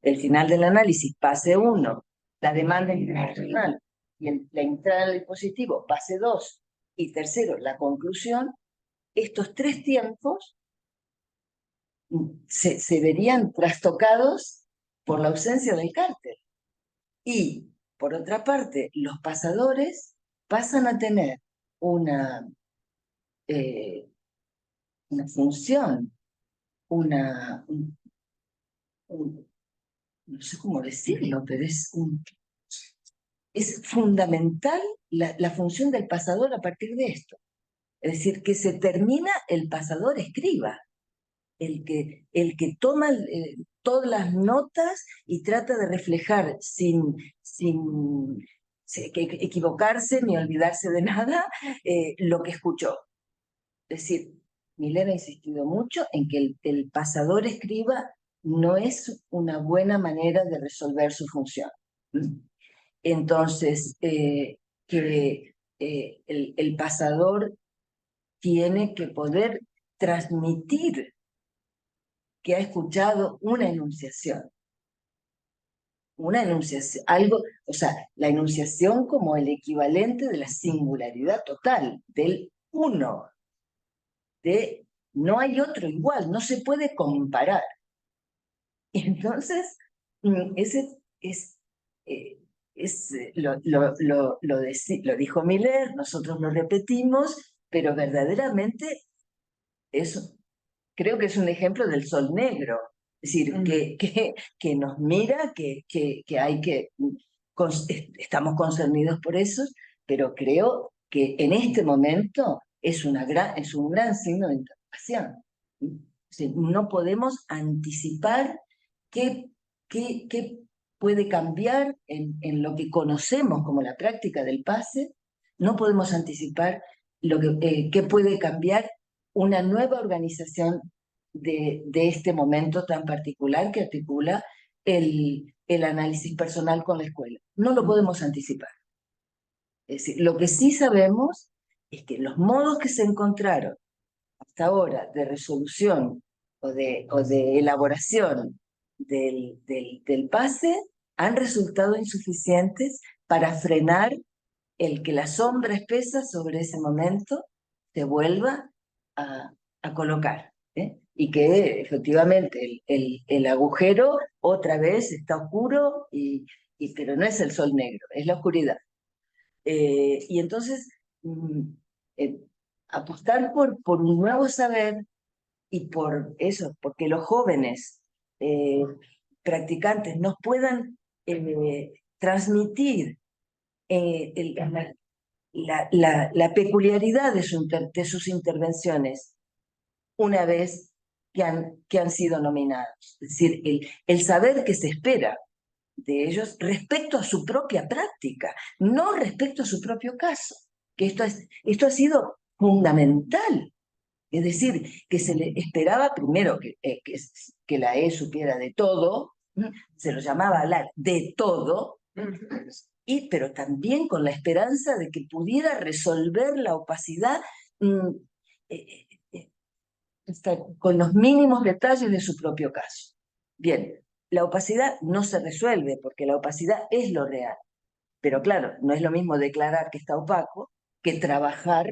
el final del análisis, pase 1, la demanda internacional y la entrada al dispositivo, pase 2, y tercero, la conclusión, estos 3 tiempos se verían trastocados por la ausencia del cártel. Y, por otra parte, los pasadores pasan a tener una función, no sé cómo decirlo, pero es fundamental la función del pasador a partir de esto. Es decir, que se termina el pasador escriba. el que toma todas las notas y trata de reflejar sin equivocarse ni olvidarse de nada lo que escuchó. Es decir, Miller ha insistido mucho en que el pasador escriba no es una buena manera de resolver su función. Entonces, que el pasador tiene que poder transmitir que ha escuchado una enunciación, algo, o sea, la enunciación como el equivalente de la singularidad total, del uno, de no hay otro igual, no se puede comparar. Y entonces, ese lo dijo Miller, nosotros lo repetimos, pero verdaderamente eso creo que es un ejemplo del sol negro. Es decir, que nos mira, que hay que... estamos concernidos por eso, pero creo que en este momento es un gran signo de interrogación. O sea, no podemos anticipar qué puede cambiar en lo que conocemos como la práctica del pase. No podemos anticipar qué puede cambiar una nueva organización de este momento tan particular que articula el análisis personal con la escuela. No lo podemos anticipar. Es decir, lo que sí sabemos es que los modos que se encontraron hasta ahora de resolución o de elaboración del pase han resultado insuficientes para frenar el que la sombra espesa sobre ese momento se vuelva a colocar, y que efectivamente el agujero otra vez está oscuro, pero no es el sol negro, es la oscuridad. Y entonces apostar por un nuevo saber y por eso, porque los jóvenes practicantes nos puedan transmitir la peculiaridad de sus intervenciones una vez que han sido nominados. Es decir, el saber que se espera de ellos respecto a su propia práctica, no respecto a su propio caso. Que esto ha sido fundamental. Es decir, que se le esperaba primero que la E supiera de todo, se lo llamaba hablar de todo, pero también con la esperanza de que pudiera resolver la opacidad con los mínimos detalles de su propio caso. Bien, la opacidad no se resuelve porque la opacidad es lo real. Pero claro, no es lo mismo declarar que está opaco que trabajar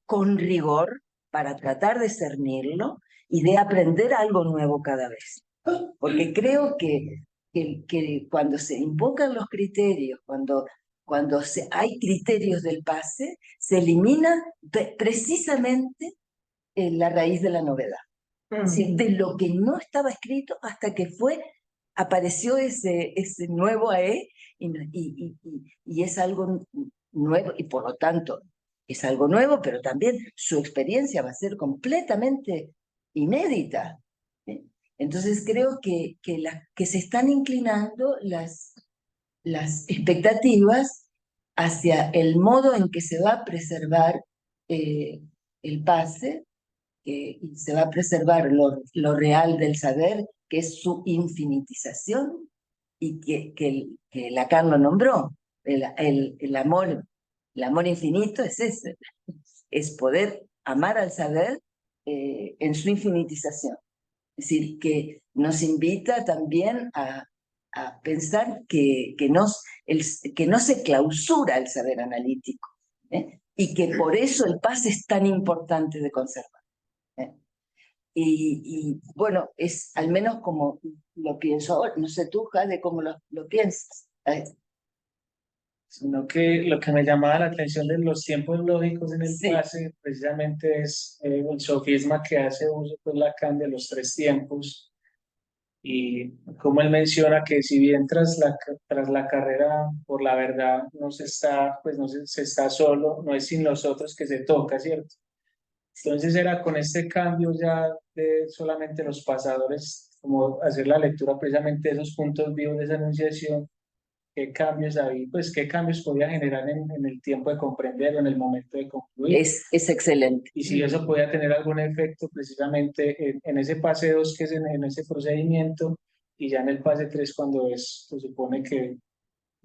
con rigor para tratar de cernirlo y de aprender algo nuevo cada vez. Porque creo que cuando se invocan los criterios, cuando hay criterios del pase, se elimina precisamente la raíz de la novedad. Es decir, de lo que no estaba escrito hasta que apareció ese nuevo AE y es algo nuevo, y por lo tanto es algo nuevo, pero también su experiencia va a ser completamente inédita. Entonces creo que se están inclinando las expectativas hacia el modo en que se va a preservar el pase, y se va a preservar lo real del saber, que es su infinitización, y que Lacan lo nombró. El amor infinito es ese, es poder amar al saber en su infinitización. Es decir, que nos invita también a pensar que no se clausura el saber analítico, y que por eso el pase es tan importante de conservar. Y bueno, es al menos como lo pienso ahora. No sé tú, Jade, cómo lo piensas. Sino que lo que me llamaba la atención de los tiempos lógicos en el pase precisamente es el sofisma que hace uso pues Lacan de los tres tiempos, y como él menciona que si bien tras la carrera por la verdad no se está, pues no se está solo, no es sin nosotros que se toca, ¿cierto? Entonces era con este cambio ya de solamente los pasadores, como hacer la lectura precisamente de esos puntos vivos de esa enunciación, qué cambios había, pues qué cambios podía generar en el tiempo de comprender o en el momento de concluir. Es excelente. Y si eso podía tener algún efecto precisamente en ese pase 2 que es en ese procedimiento, y ya en el pase 3 cuando se supone que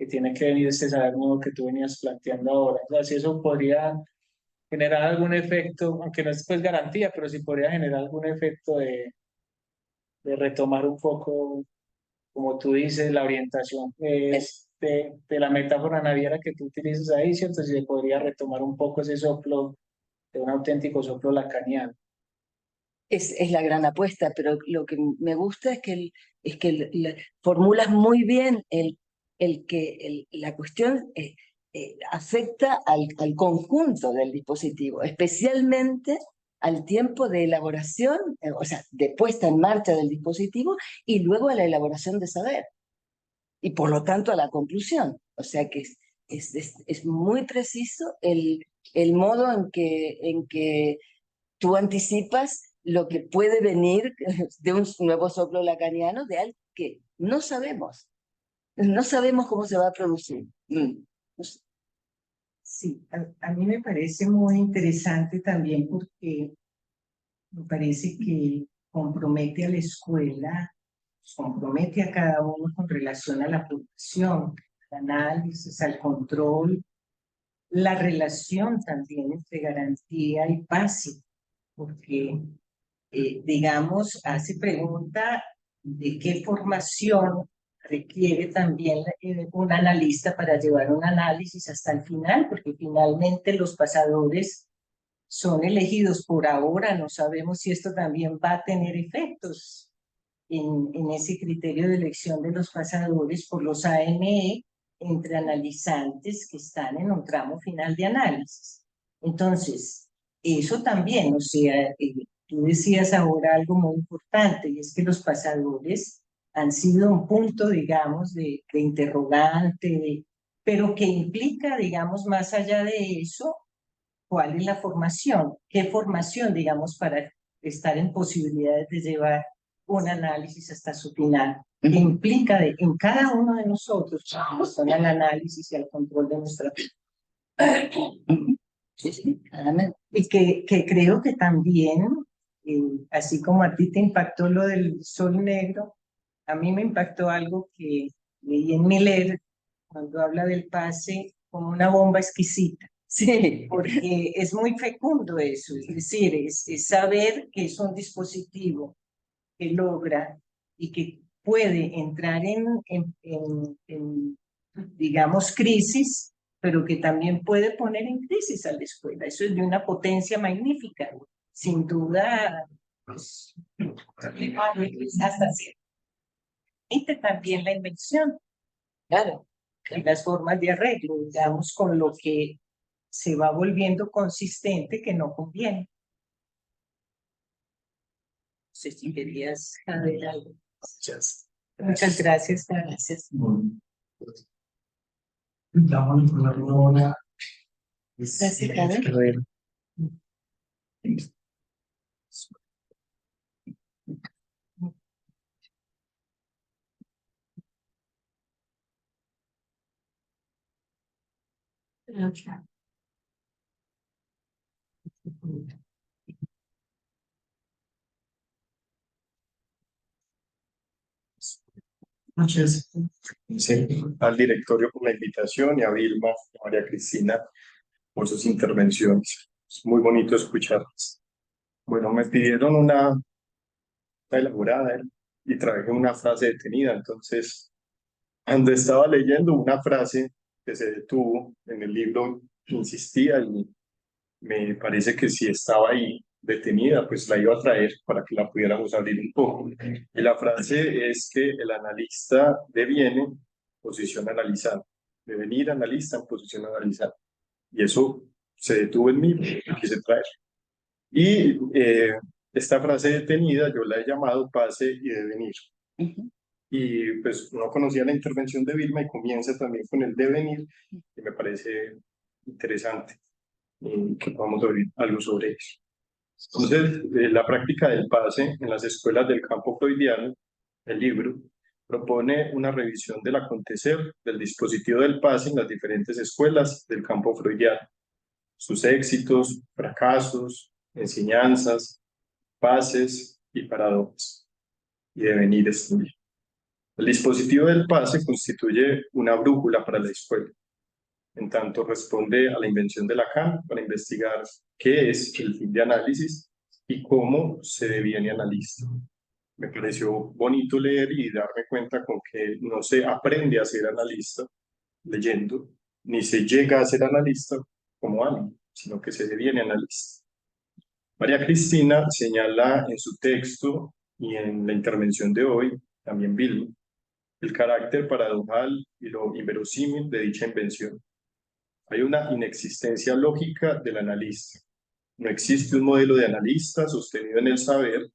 tiene que venir este saber nuevo que tú venías planteando ahora. O sea, si eso podría generar algún efecto, aunque no es pues garantía, pero sí podría generar algún efecto de retomar un poco, como tú dices, la orientación de la metáfora naviera que tú utilizas ahí, ¿cierto? Si se podría retomar un poco ese soplo, de un auténtico soplo lacaniano. Es la gran apuesta, pero lo que me gusta es que formulas muy bien la cuestión afecta al conjunto del dispositivo, especialmente al tiempo de elaboración, o sea, de puesta en marcha del dispositivo y luego a la elaboración de saber y por lo tanto a la conclusión. O sea que es muy preciso el modo en que tú anticipas lo que puede venir de un nuevo soplo lacaniano, de algo que no sabemos. No sabemos cómo se va a producir. Sí, a mí me parece muy interesante también porque me parece que compromete a la escuela, compromete a cada uno con relación a la producción, al análisis, al control, la relación también entre garantía y base, porque, digamos, hace pregunta de qué formación requiere también un analista para llevar un análisis hasta el final, porque finalmente los pasadores son elegidos por ahora, no sabemos si esto también va a tener efectos en ese criterio de elección de los pasadores por los AME entre analizantes que están en un tramo final de análisis. Entonces, eso también, o sea, tú decías ahora algo muy importante, y es que los pasadores han sido un punto, digamos, de interrogante, pero que implica, digamos, más allá de eso, ¿cuál es la formación? ¿Qué formación, digamos, para estar en posibilidades de llevar un análisis hasta su final? ¿Qué implica en cada uno de nosotros con el análisis y el control de nuestra vida? Sí, claramente. Y que creo que también, así como a ti te impactó lo del sol negro, a mí me impactó algo que leí en Miller cuando habla del pase como una bomba exquisita. Sí, Porque es muy fecundo eso, es decir, es saber que es un dispositivo que logra y que puede entrar en, digamos, crisis, pero que también puede poner en crisis a la escuela. Eso es de una potencia magnífica, sin duda, pues, hasta cierto. Y también la invención, claro. y las formas de arreglo, digamos, con lo que se va volviendo consistente que no conviene. No sé si querías saber algo. Muchas gracias. Gracias. Dámosle por la hora. Gracias, Javier. Muchas Sí, al directorio por la invitación y a Vilma y a María Cristina por sus intervenciones. Es muy bonito escucharlas. Bueno, me pidieron una elaborada y traje una frase detenida. Entonces, cuando estaba leyendo una frase que se detuvo en el libro, insistía y me parece que si estaba ahí detenida, pues la iba a traer para que la pudiéramos abrir un poco. Y la frase es que el analista deviene posición analizada, devenir analista en posición analizada. Y eso se detuvo en mí, lo quise traer. Y esta frase detenida yo la he llamado pase y devenir. Y pues no conocía la intervención de Vilma y comienza también con el devenir, y me parece interesante que podamos oír algo sobre eso. Entonces, la práctica del pase en las escuelas del campo freudiano, el libro, propone una revisión del acontecer del dispositivo del pase en las diferentes escuelas del campo freudiano, sus éxitos, fracasos, enseñanzas, pases y paradojas, y devenires también. El dispositivo del pase constituye una brújula para la escuela. En tanto, responde a la invención de Lacan para investigar qué es el fin de análisis y cómo se deviene analista. Me pareció bonito leer y darme cuenta con que no se aprende a ser analista leyendo, ni se llega a ser analista como alguien, sino que se deviene analista. María Cristina señala en su texto y en la intervención de hoy, también Vilma, el carácter paradojal y lo inverosímil de dicha invención. Hay una inexistencia lógica del analista. No existe un modelo de analista sostenido en el saber,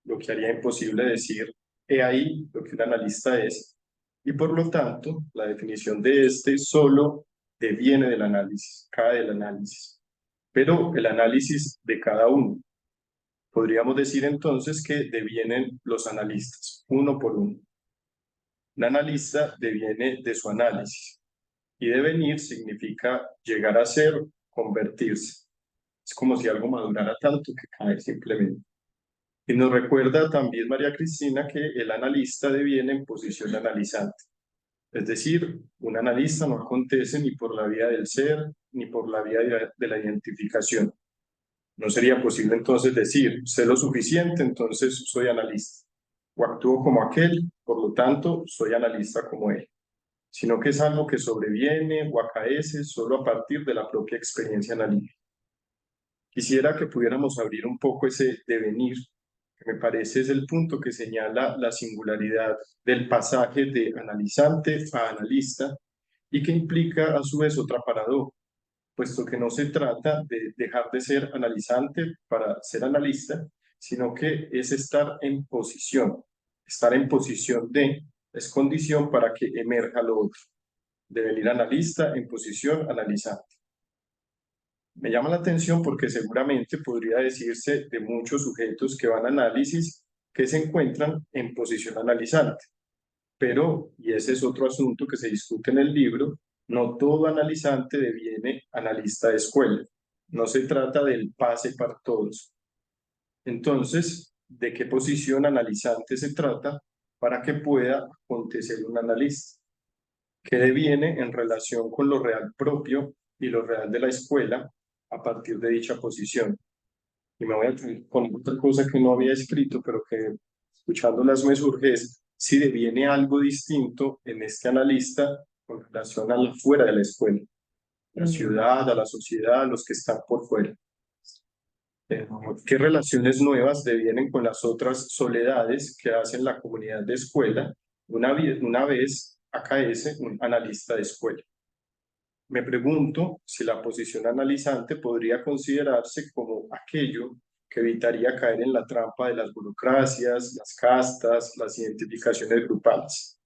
lo que haría imposible decir, he ahí lo que un analista es, y por lo tanto, la definición de este solo deviene del análisis, cae del análisis, pero el análisis de cada uno. Podríamos decir entonces que devienen los analistas, uno por uno. Un analista deviene de su análisis, y devenir significa llegar a ser, convertirse. Es como si algo madurara tanto que cae simplemente. Y nos recuerda también María Cristina que el analista deviene en posición analizante. Es decir, un analista no acontece ni por la vía del ser, ni por la vía de la identificación. No sería posible entonces decir, sé lo suficiente, entonces soy analista. O actúo como aquel, por lo tanto, soy analista como él. Sino que es algo que sobreviene o acaece solo a partir de la propia experiencia analítica. Quisiera que pudiéramos abrir un poco ese devenir, que me parece es el punto que señala la singularidad del pasaje de analizante a analista y que implica a su vez otra paradoja, puesto que no se trata de dejar de ser analizante para ser analista, sino que es estar en posición. Estar en posición de es condición para que emerja lo otro. Devenir analista en posición analizante. Me llama la atención porque seguramente podría decirse de muchos sujetos que van a análisis que se encuentran en posición analizante. Pero, y ese es otro asunto que se discute en el libro, no todo analizante deviene analista de escuela. No se trata del pase para todos. Entonces, ¿de qué posición analizante se trata para que pueda acontecer un analista? Que deviene en relación con lo real propio y lo real de la escuela a partir de dicha posición. Y me voy a poner otra cosa que no había escrito, pero que escuchándolas me surge es si deviene algo distinto en este analista con relación a la fuera de la escuela, a la ciudad, a la sociedad, a los que están por fuera. ¿Qué relaciones nuevas devienen con las otras soledades que hacen la comunidad de escuela una vez acaece un analista de escuela? Me pregunto si la posición analizante podría considerarse como aquello que evitaría caer en la trampa de las burocracias, las castas, las identificaciones grupales.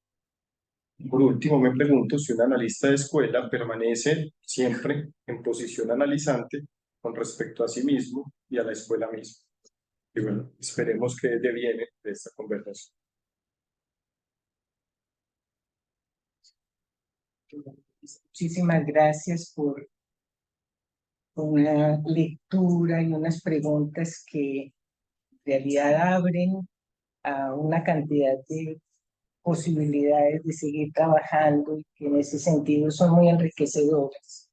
Por último, me pregunto si un analista de escuela permanece siempre en posición analizante con respecto a sí mismo y a la escuela misma. Y bueno, esperemos que deviene de esta conversación. Muchísimas gracias por una lectura y unas preguntas que en realidad abren a una cantidad de posibilidades de seguir trabajando y que en ese sentido son muy enriquecedoras.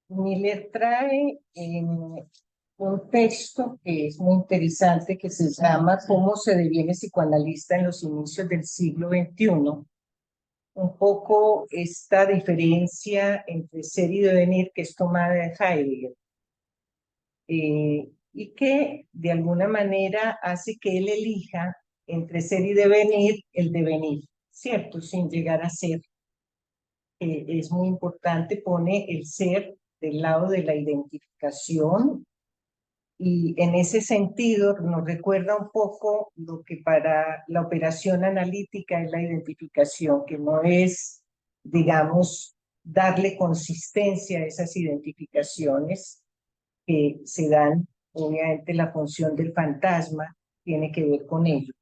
Miller trae un texto que es muy interesante que se llama ¿Cómo se deviene psicoanalista en los inicios del siglo XXI? Un poco esta diferencia entre ser y devenir que es tomada de Heidegger. Y que de alguna manera hace que él elija entre ser y devenir el devenir, ¿cierto? Sin llegar a ser. Es muy importante, pone el ser del lado de la identificación y en ese sentido nos recuerda un poco lo que para la operación analítica es la identificación, que no es, digamos, darle consistencia a esas identificaciones, que se dan, obviamente la función del fantasma tiene que ver con ello.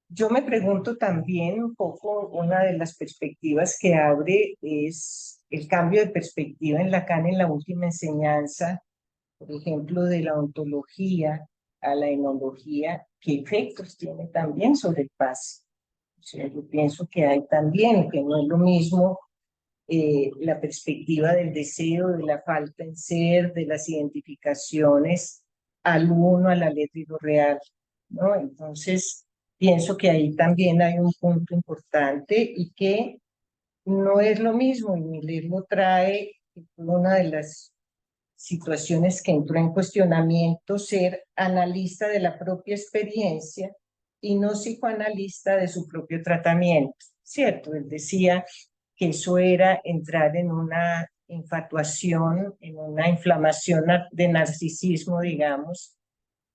Yo me pregunto también un poco, una de las perspectivas que abre es el cambio de perspectiva en Lacan en la última enseñanza, por ejemplo, de la ontología a la enología, qué efectos tiene también sobre el pase. O sea, yo pienso que hay también, que no es lo mismo la perspectiva del deseo, de la falta en ser, de las identificaciones al uno, a la letra y lo real, ¿no? Entonces, pienso que ahí también hay un punto importante y que no es lo mismo, y Miller lo trae, una de las situaciones que entró en cuestionamiento, ser analista de la propia experiencia y no psicoanalista de su propio tratamiento, ¿cierto? Él decía que eso era entrar en una infatuación, en una inflamación de narcisismo, digamos,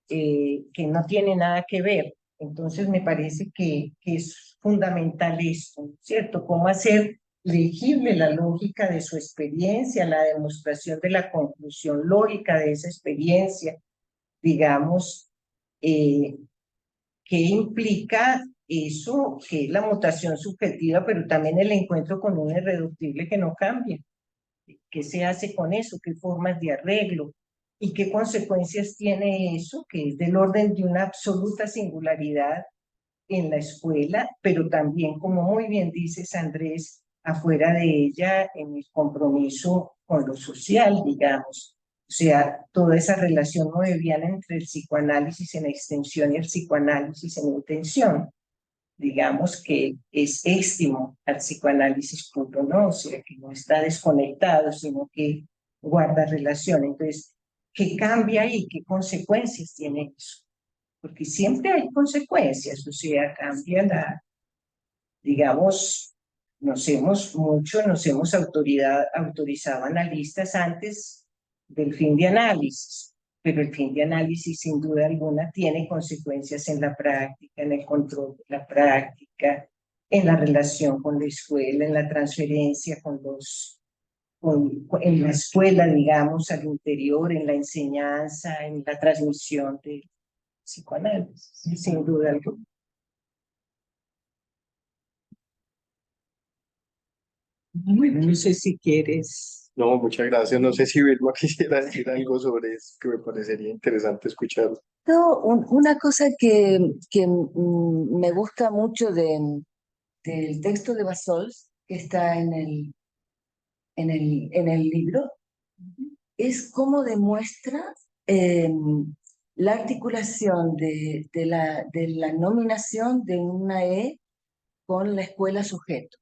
que no tiene nada que ver. Entonces me parece que es fundamental esto, ¿cierto? Cómo hacer legible la lógica de su experiencia, la demostración de la conclusión lógica de esa experiencia, digamos, qué implica eso, que es la mutación subjetiva, pero también el encuentro con un irreductible que no cambia. ¿Qué se hace con eso? ¿Qué formas de arreglo? ¿Y qué consecuencias tiene eso? Que es del orden de una absoluta singularidad en la escuela, pero también, como muy bien dices, Andrés, afuera de ella, en el compromiso con lo social, digamos. O sea, toda esa relación modeviana entre el psicoanálisis en extensión y el psicoanálisis en intención, digamos que es éstimo al psicoanálisis puro, ¿no? O sea, que no está desconectado, sino que guarda relación. Entonces, ¿qué cambia ahí? ¿Qué consecuencias tiene eso? Porque siempre hay consecuencias, o sea, cambia la, digamos, nos hemos autorizado analistas antes del fin de análisis, pero el fin de análisis sin duda alguna tiene consecuencias en la práctica, en el control de la práctica, en la relación con la escuela, en la transferencia con en la escuela, digamos, al interior, en la enseñanza, en la transmisión del psicoanálisis, sin duda alguna. Bueno, no sé si quieres. No, muchas gracias. No sé si Vilma quisiera decir algo sobre eso, que me parecería interesante escuchar. No, una cosa que me gusta mucho del texto de Bassols, que está en el libro, es cómo demuestra la articulación de la nominación de una E con la escuela sujeto.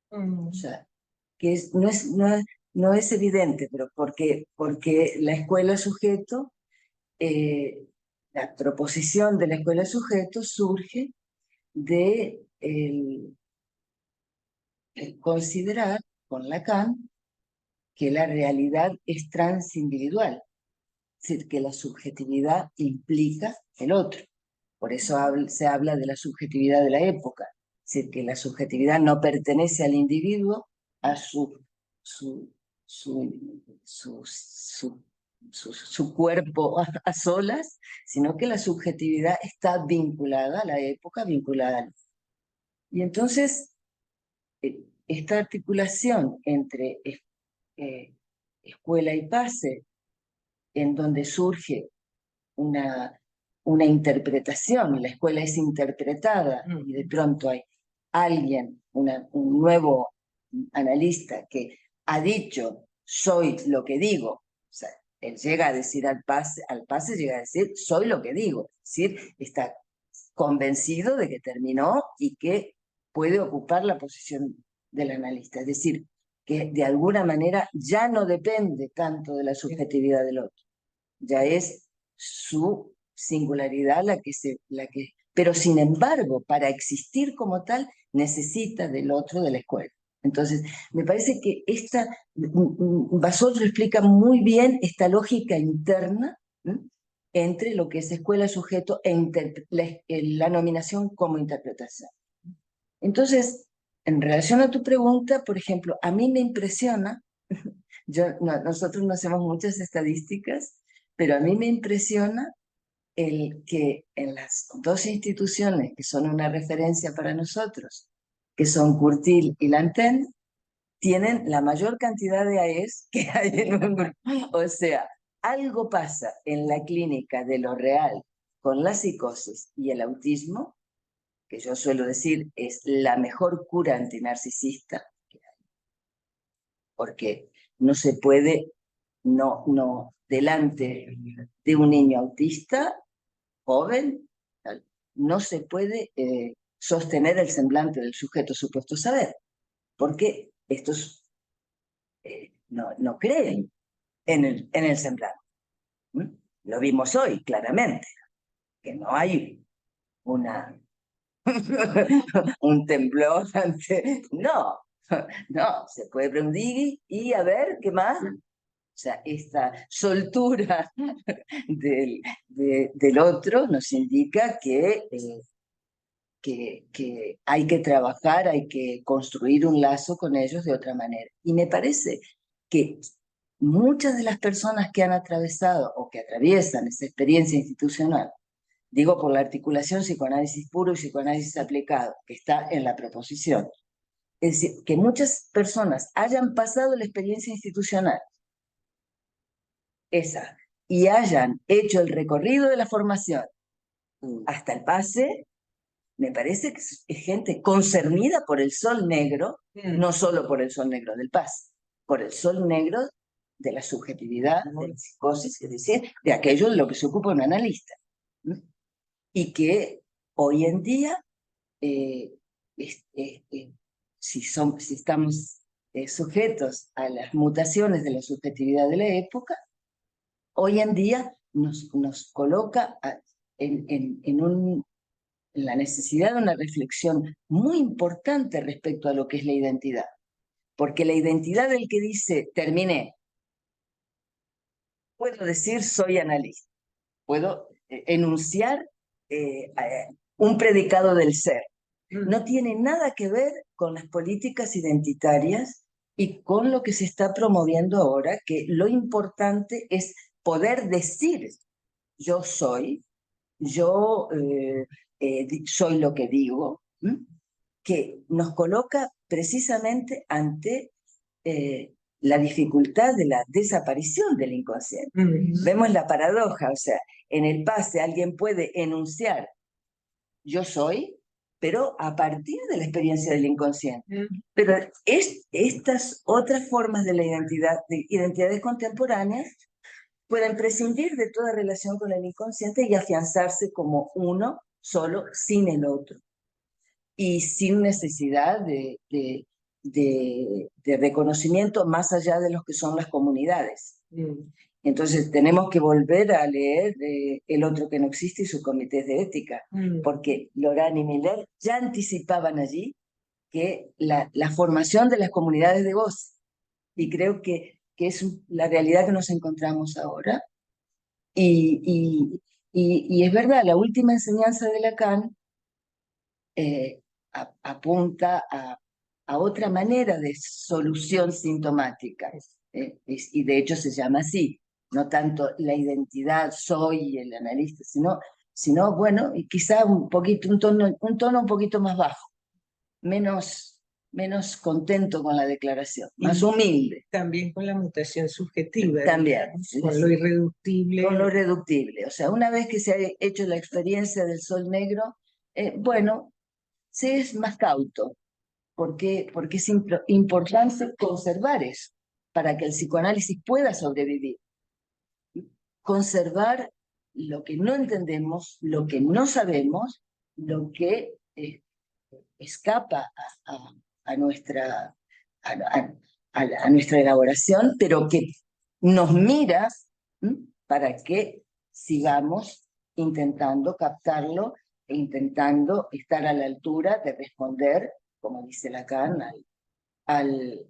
O sea, que no es evidente, pero porque la escuela sujeto, la proposición de la escuela sujeto surge de el considerar con Lacan que la realidad es transindividual, es decir, que la subjetividad implica el otro. Por eso se habla de la subjetividad de la época, es decir, que la subjetividad no pertenece al individuo, a su cuerpo a solas, sino que la subjetividad está vinculada a la época, vinculada al... Y entonces, esta articulación entre escuela y pase, en donde surge una interpretación, y la escuela es interpretada, y de pronto hay alguien, un nuevo analista que ha dicho, soy lo que digo. O sea, él llega a decir al pase llega a decir, soy lo que digo. Es decir, está convencido de que terminó y que puede ocupar la posición del analista. Es decir, que de alguna manera ya no depende tanto de la subjetividad del otro. Ya es su singularidad pero sin embargo, para existir como tal, necesita del otro, de la escuela. Entonces, me parece que Bassols explica muy bien esta lógica interna, ¿sí?, entre lo que es escuela-sujeto la nominación como interpretación. Entonces, en relación a tu pregunta, por ejemplo, a mí me impresiona Nosotros no hacemos muchas estadísticas, pero a mí me impresiona el que en las dos instituciones que son una referencia para nosotros, que son Curtil y Lantén, tienen la mayor cantidad de AES que hay en un grupo. O sea, algo pasa en la clínica de lo real con la psicosis y el autismo, que yo suelo decir es la mejor cura antinarcisista que hay. Porque no se puede, delante de un niño autista, joven, no se puede sostener el semblante del sujeto supuesto saber, porque estos no creen en el semblante. Lo vimos hoy claramente, que no hay un temblor ante... No, se puede prender y a ver, ¿qué más? O sea, esta soltura del otro nos indica que hay que trabajar, hay que construir un lazo con ellos de otra manera. Y me parece que muchas de las personas que han atravesado o que atraviesan esa experiencia institucional, digo por la articulación psicoanálisis puro y psicoanálisis aplicado, que está en la proposición, es decir, que muchas personas hayan pasado la experiencia institucional, esa, y hayan hecho el recorrido de la formación hasta el pase, me parece que es gente concernida por el sol negro, no solo por el sol negro del pase, por el sol negro de la subjetividad, de la psicosis, es decir, de aquello de lo que se ocupa un analista. Y que hoy en día, si estamos sujetos a las mutaciones de la subjetividad de la época, hoy en día nos coloca en la necesidad de una reflexión muy importante respecto a lo que es la identidad. Porque la identidad del que dice, terminé, puedo decir soy analista, puedo enunciar un predicado del ser. No tiene nada que ver con las políticas identitarias y con lo que se está promoviendo ahora, que lo importante es poder decir yo soy, yo soy lo que digo, que nos coloca precisamente ante la dificultad de la desaparición del inconsciente. Vemos la paradoja, o sea, en el pase alguien puede enunciar yo soy, pero a partir de la experiencia del inconsciente. Pero estas otras formas de la identidad, de identidades contemporáneas, pueden prescindir de toda relación con el inconsciente y afianzarse como uno solo, sin el otro. Y sin necesidad de reconocimiento más allá de los que son las comunidades. Entonces tenemos que volver a leer El otro que no existe y sus comités de ética, porque Lorán y Miller ya anticipaban allí que la formación de las comunidades de voz, y creo que es la realidad que nos encontramos ahora. Y es verdad, la última enseñanza de Lacan apunta a otra manera de solución sintomática, y de hecho se llama así, no tanto la identidad, soy el analista, sino bueno, y quizá un tono un poquito más bajo, menos contento con la declaración, más humilde. También con la mutación subjetiva. También. Con lo irreductible. Con lo irreductible. O sea, una vez que se ha hecho la experiencia del sol negro, bueno, se es más cauto, porque es importante conservar eso, para que el psicoanálisis pueda sobrevivir. Conservar lo que no entendemos, lo que no sabemos, lo que escapa a nuestra elaboración, pero que nos mira para que sigamos intentando captarlo e intentando estar a la altura de responder, como dice Lacan, al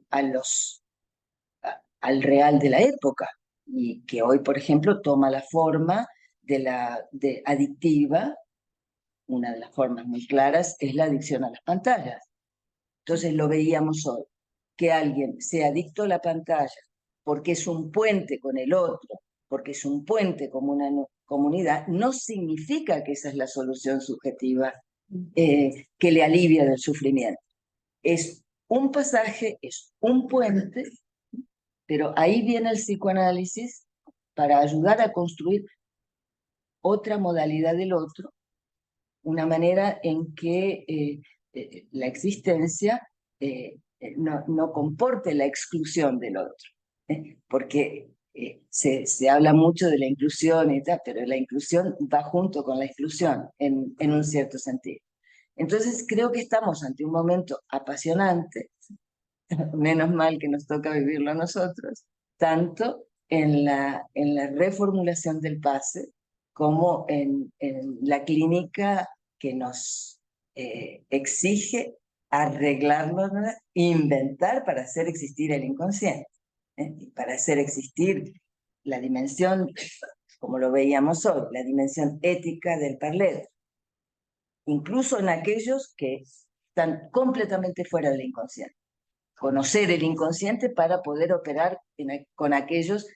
real de la época, y que hoy, por ejemplo, toma la forma de adictiva. Una de las formas muy claras es la adicción a las pantallas. Entonces lo veíamos hoy, que alguien sea adicto a la pantalla porque es un puente con el otro, porque es un puente como una comunidad, no significa que esa es la solución subjetiva que le alivia del sufrimiento. Es un pasaje, es un puente, pero ahí viene el psicoanálisis para ayudar a construir otra modalidad del otro, una manera en que la existencia no comporte la exclusión del otro, porque se habla mucho de la inclusión y tal, pero la inclusión va junto con la exclusión en un cierto sentido. Entonces creo que estamos ante un momento apasionante, menos mal que nos toca vivirlo a nosotros, tanto en la reformulación del pase como en la clínica que nos exige arreglarlo, ¿no? Inventar para hacer existir el inconsciente, para hacer existir la dimensión, como lo veíamos hoy, la dimensión ética del parler, incluso en aquellos que están completamente fuera del inconsciente. Conocer el inconsciente para poder operar con aquellos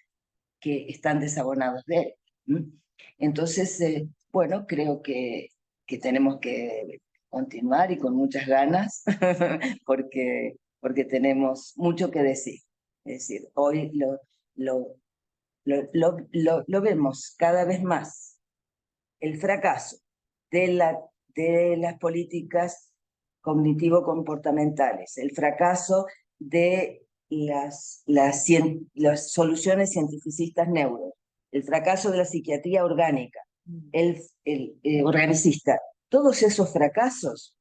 que están desabonados de él. Entonces, bueno, creo que tenemos que continuar y con muchas ganas, porque tenemos mucho que decir. Es decir, hoy lo vemos cada vez más, el fracaso de las políticas cognitivo-comportamentales, el fracaso de las soluciones cientificistas neuro, el fracaso de la psiquiatría orgánica, el organicista. Todos esos fracasos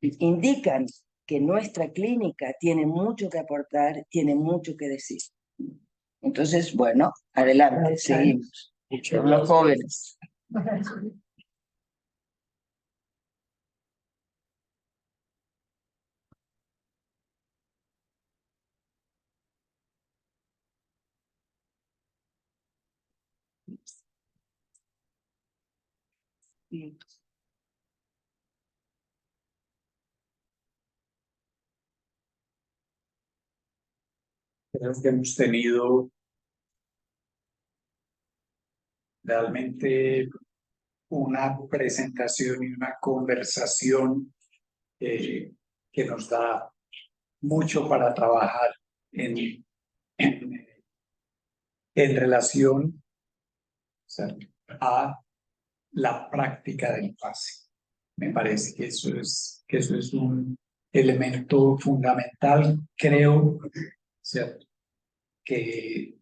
indican que nuestra clínica tiene mucho que aportar, tiene mucho que decir. Entonces, bueno, adelante, seguimos. Con los jóvenes. Creo que hemos tenido realmente una presentación y una conversación que nos da mucho para trabajar en relación, o sea, a la práctica del pase. Me parece que eso es un elemento fundamental. Creo, ¿cierto?, que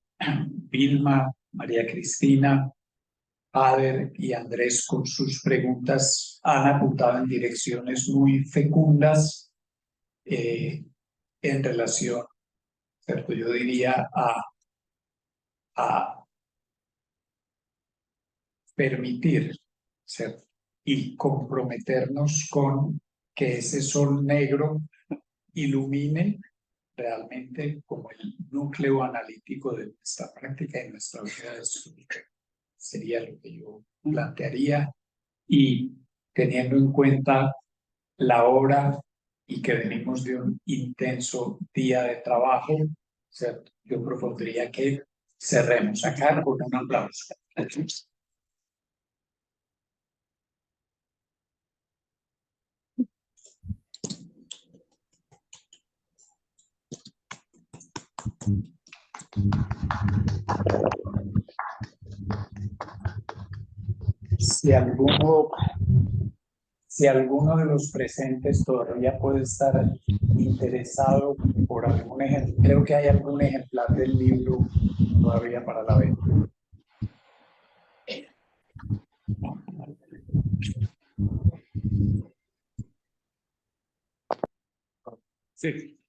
Vilma, María Cristina, Ader y Andrés con sus preguntas han apuntado en direcciones muy fecundas en relación, ¿cierto?, yo diría a permitir, ¿cierto?, y comprometernos con que ese sol negro ilumine realmente como el núcleo analítico de nuestra práctica y nuestra vida de estudio. Sería lo que yo plantearía, y teniendo en cuenta la hora y que venimos de un intenso día de trabajo, ¿cierto?, yo propondría que cerremos acá con un aplauso. Si alguno de los presentes todavía puede estar interesado por algún ejemplo, creo que hay algún ejemplar del libro todavía para la venta. Sí.